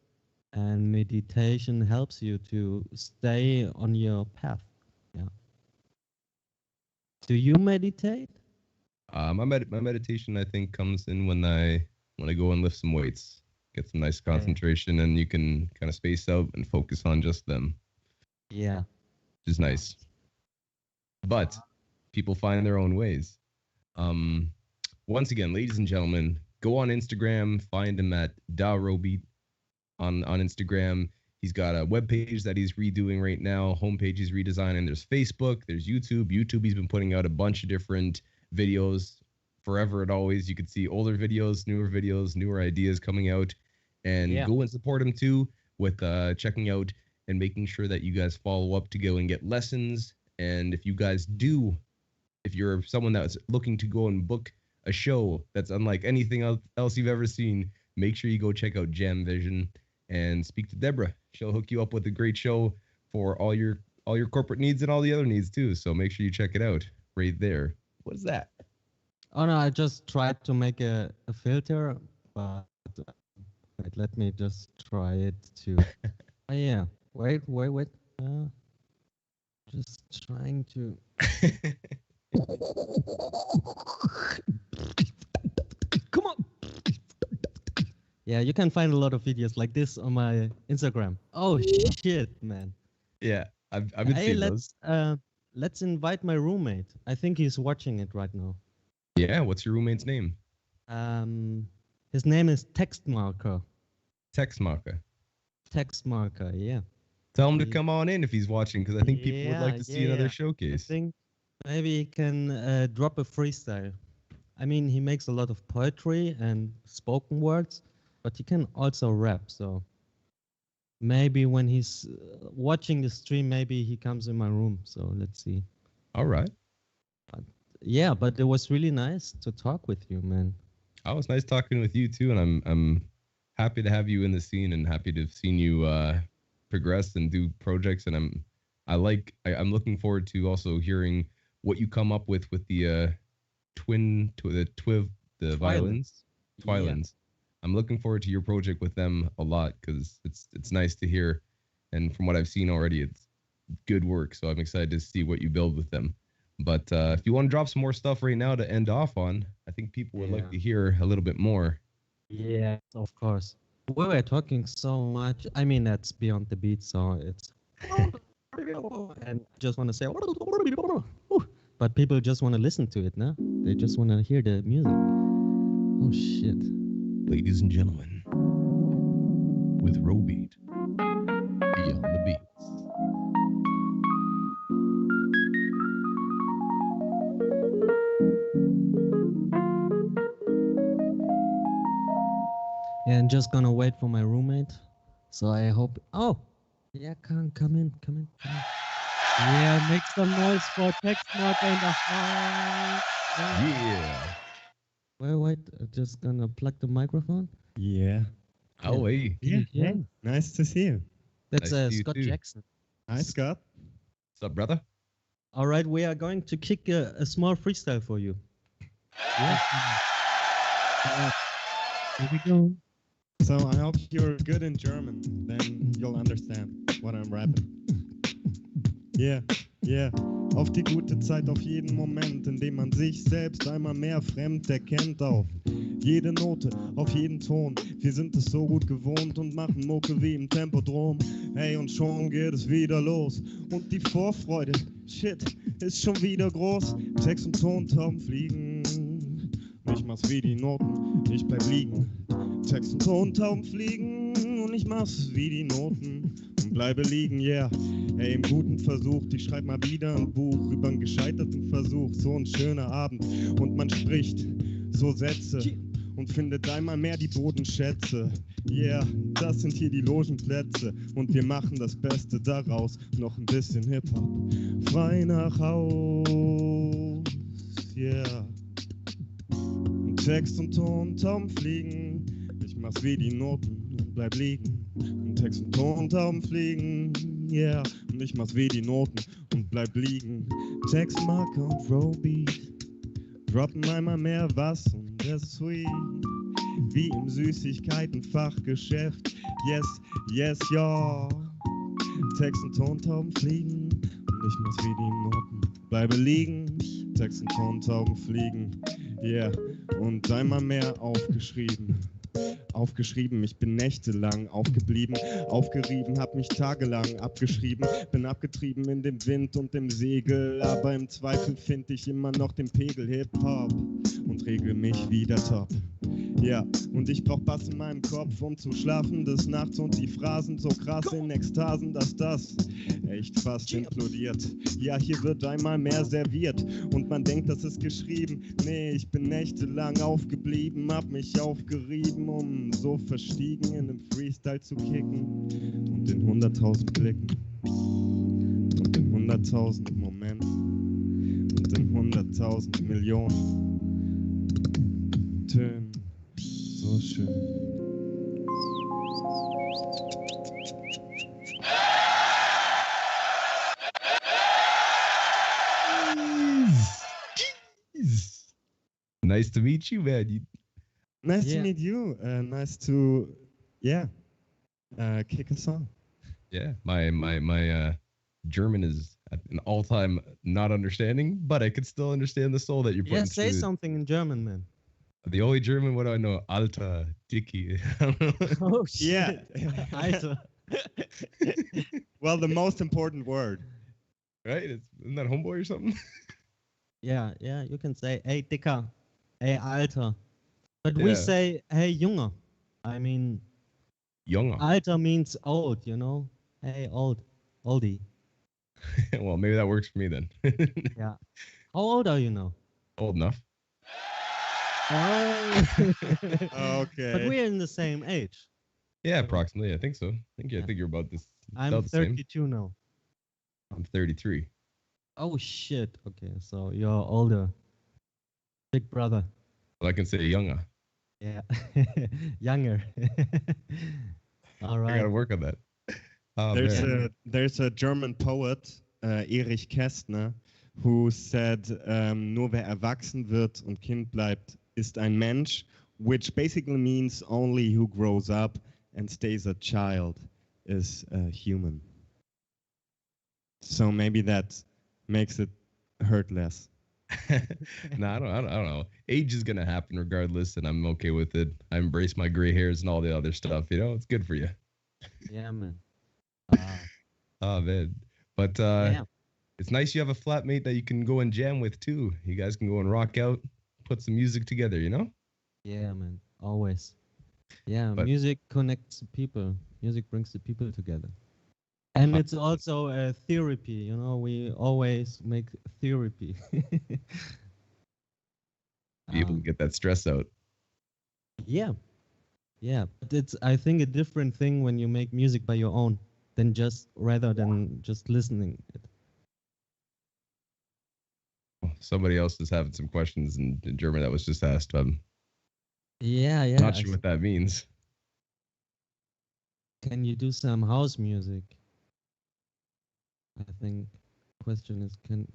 And meditation helps you to stay on your path. Yeah. Do you meditate? My meditation, I think, comes in when I go and lift some weights, get some nice concentration, and you can kind of space out and focus on just them. Yeah, which is nice. But people find their own ways. Once again, ladies and gentlemen, go on Instagram, find him at ROBEAT on Instagram. He's got a webpage that he's redoing right now. Homepage he's redesigning. There's Facebook. There's YouTube. He's been putting out a bunch of different videos forever and always. You could see older videos, newer ideas coming out. And go and support him too with checking out and making sure that you guys follow up to go and get lessons. And if you're someone that's looking to go and book a show that's unlike anything else you've ever seen, make sure you go check out Jam Vision and speak to Deborah. She'll hook you up with a great show for all your corporate needs and all the other needs too. So make sure you check it out right there. What is that? Oh no, I just tried to make a filter, but wait, let me just try it too. Oh yeah, wait. Just trying to. Come on. Yeah, you can find a lot of videos like this on my Instagram. Oh shit, man. Yeah, I've been seeing those. Let's invite my roommate. I think he's watching it right now. Yeah, what's your roommate's name? His name is Textmarker. Textmarker, yeah. Tell him to come on in if he's watching, because I think people would like to see another showcase. I think maybe he can drop a freestyle. I mean, he makes a lot of poetry and spoken words, but he can also rap. So maybe when he's watching the stream, maybe he comes in my room. So let's see. All right. Yeah, but it was really nice to talk with you, man. Oh, it was nice talking with you too, and I'm happy to have you in the scene and happy to have seen you progress and do projects. And I'm looking forward to also hearing what you come up with the violins. Yeah. I'm looking forward to your project with them a lot because it's nice to hear, and from what I've seen already, it's good work. So I'm excited to see what you build with them. But if you want to drop some more stuff right now to end off on, I think people would like to hear a little bit more. Yeah, of course. We were talking so much. I mean, that's beyond the beat, so it's and just want to say, but people just want to listen to it, no? They just want to hear the music. Oh shit! Ladies and gentlemen, with ROBEAT, Beyond the Beats. Yeah, I'm just gonna wait for my roommate. So I hope. Oh, yeah, come in. Yeah, make some noise for text marker in the house. Yeah. Wait, I'm just gonna plug the microphone. Yeah. Oh, hey. Yeah. Yeah. Hey, nice to see you. That's Nice to see you Scott too. Jackson. Hi, Scott. What's up, brother? All right, we are going to kick a small freestyle for you. Yeah. Here we go. So I hope you're good in German, then you'll understand what I'm rapping. Yeah, yeah. Auf die gute Zeit, auf jeden Moment, in dem man sich selbst einmal mehr fremd erkennt. Auf jede Note, auf jeden Ton. Wir sind es so gut gewohnt und machen Mucke wie im Tempodrom. Hey, und schon geht es wieder los. Und die Vorfreude, shit, ist schon wieder groß. Text und Tontauben fliegen. Ich mach's wie die Noten, ich bleib liegen. Text und Tontauben fliegen und ich mach's wie die Noten und bleibe liegen, yeah. Hey, im guten Versuch, ich schreib mal wieder ein Buch über einen gescheiterten Versuch. So ein schöner Abend und man spricht so Sätze und findet einmal mehr die Bodenschätze. Yeah, das sind hier die Logenplätze und wir machen das Beste daraus. Noch ein bisschen Hip-Hop, frei nach Haus, yeah. Text und Tontauben fliegen, ich mach's wie die Noten und bleib liegen. Und Text und Tontauben fliegen, yeah, und ich mach's wie die Noten und bleib liegen. Textmarker und ROBEAT droppen einmal mehr was und es ist sweet. Wie im Süßigkeitenfachgeschäft, yes, yes, ja. Text und Tontauben fliegen und ich mach's wie die Noten, bleibe liegen. Text und Tontauben fliegen, yeah, und einmal mehr aufgeschrieben. Aufgeschrieben, ich bin nächtelang aufgeblieben, aufgerieben, hab mich tagelang abgeschrieben, bin abgetrieben in dem Wind und dem Segel, aber im Zweifel find ich immer noch den Pegel Hip-Hop und regel mich wieder top. Ja, und ich brauch Bass in meinem Kopf, um zu schlafen des Nachts und die Phrasen so krass in Ekstasen, dass das echt fast implodiert. Ja, hier wird einmal mehr serviert und man denkt, das ist geschrieben. Nee, ich bin nächtelang aufgeblieben, hab mich aufgerieben, um so verstiegen in einem Freestyle zu kicken und in 100.000 Blicken und in 100.000 Momenten und in 100.000 Millionen Tönen. So schön. Nice to meet you, man. Nice to meet you. Nice to, kick a song. Yeah, my German is at an all-time not understanding, but I could still understand the soul that you're putting. Yeah, say something in German, man. The only German, what do I know? Alter, Dicky. Oh shit. Yeah. Alter. Well, the most important word. Right? Isn't that homeboy or something? Yeah, you can say, hey, Dicker, hey, Alter. But we Yeah. say, hey, Junge. I mean, Junge. Alter means old, you know? Hey, oldie. Well, maybe that works for me then. Yeah. How old are you now? Old enough. Oh. Okay. But we're in the same age. Yeah, approximately. I think so. I think Yeah. you're about this. I'm about the same. 32 now. I'm 33. Oh, shit. Okay, so you're older. Big brother. Well, I can say younger. Yeah. Younger. All I right. gotta work on that. Oh, man. There's a German poet, Erich Kästner, who said, nur wer erwachsen wird und Kind bleibt, ist ein Mensch, which basically means only who grows up and stays a child is human. So maybe that makes it hurt less. No, I don't know. Age is gonna happen regardless, and I'm okay with it. I embrace my gray hairs and all the other stuff. You know, it's good for you. Yeah, man. Oh man, but Yeah. it's nice you have a flatmate that you can go and jam with too. You guys can go and rock out, put some music together. You know. Yeah, man. Always. Yeah, But- music connects the people. Music brings the people together. And it's also a therapy, you know, we always make therapy. Be able to get that stress out. Yeah. Yeah. But it's, I think, a different thing when you make music by your own rather than just listening it. somebody else is having some questions in German that was just asked. Yeah, yeah. Not sure what that means. Can you do some house music? I think question is can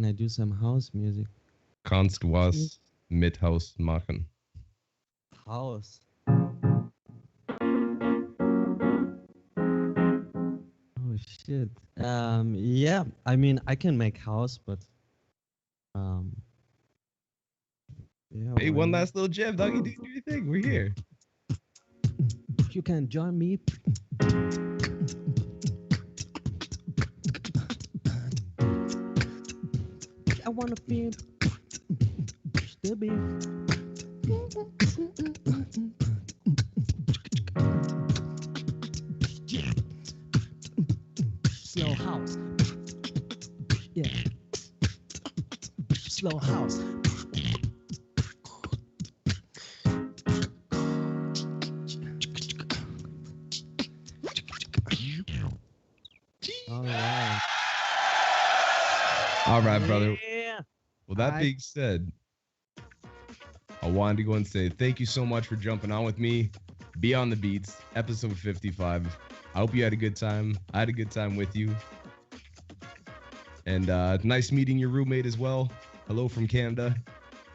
I do some house music? Kannst du was mit Haus machen? House. Oh shit. Yeah, I mean I can make house, but yeah. Hey, why one not? last little jam, doggy. Do your thing. We're here. You can join me. I wanna feel still be. Slow house. Yeah. Slow house. All right. All right, brother. Yeah. Well, that Alright. being said, I wanted to go and say thank you so much for jumping on with me. Beyond the Beats, episode 55. I hope you had a good time. I had a good time with you. And nice meeting your roommate as well. Hello from Canada.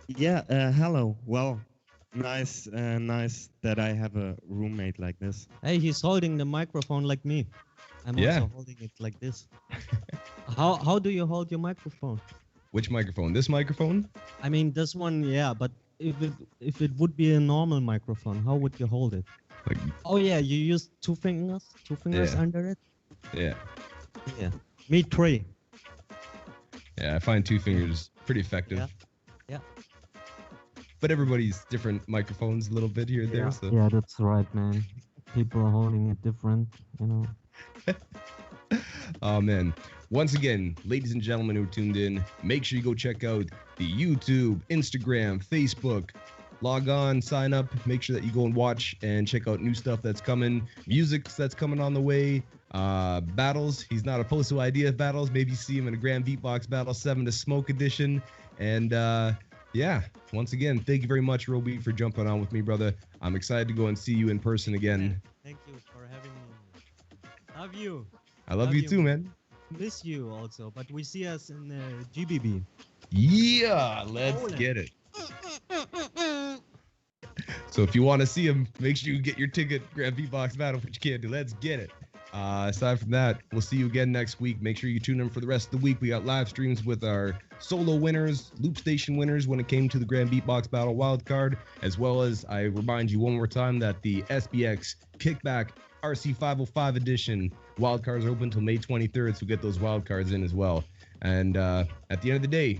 Yeah, hello. Well, nice that I have a roommate like this. Hey, he's holding the microphone like me. I'm Yeah. also holding it like this. How do you hold your microphone? Which microphone? This microphone? I mean, this one, yeah, but if it would be a normal microphone, how would you hold it? Like, Oh yeah, you use two fingers Yeah. under it. yeah. Yeah, me three. Yeah, I find 2 fingers pretty effective. Yeah. Yeah. But everybody's different microphones a little bit here and there. So. Yeah, that's right, man. People are holding it different, you know. Oh man. Once again, ladies and gentlemen who tuned in, make sure you go check out the YouTube, Instagram, Facebook. Log on, sign up, make sure that you go and watch and check out new stuff that's coming, music that's coming on the way, battles. He's not opposed to idea battles. Maybe see him in a Grand Beatbox Battle 7 to Smoke Edition. And yeah, once again, thank you very much, ROBEAT, for jumping on with me, brother. I'm excited to go and see you in person again. Thank you for having me. Love you. I love you too, man. Miss you also, but we see us in GBB. Yeah, let's get it. So if you want to see him, make sure you get your ticket, Grand Beatbox Battle, but you can't do. Let's get it. Aside from that, we'll see you again next week. Make sure you tune in for the rest of the week. We got live streams with our solo winners, loop station winners when it came to the Grand Beatbox Battle wildcard, as well as I remind you one more time that the SBX Kickback RC 505 edition wildcards are open until May 23rd, so get those wildcards in as well. And at the end of the day,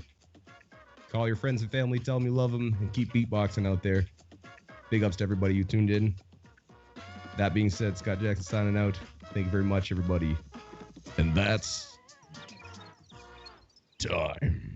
call your friends and family, tell them you love them, and keep beatboxing out there. Big ups to everybody who tuned in. That being said, Scott Jackson signing out. Thank you very much, everybody. And that's time.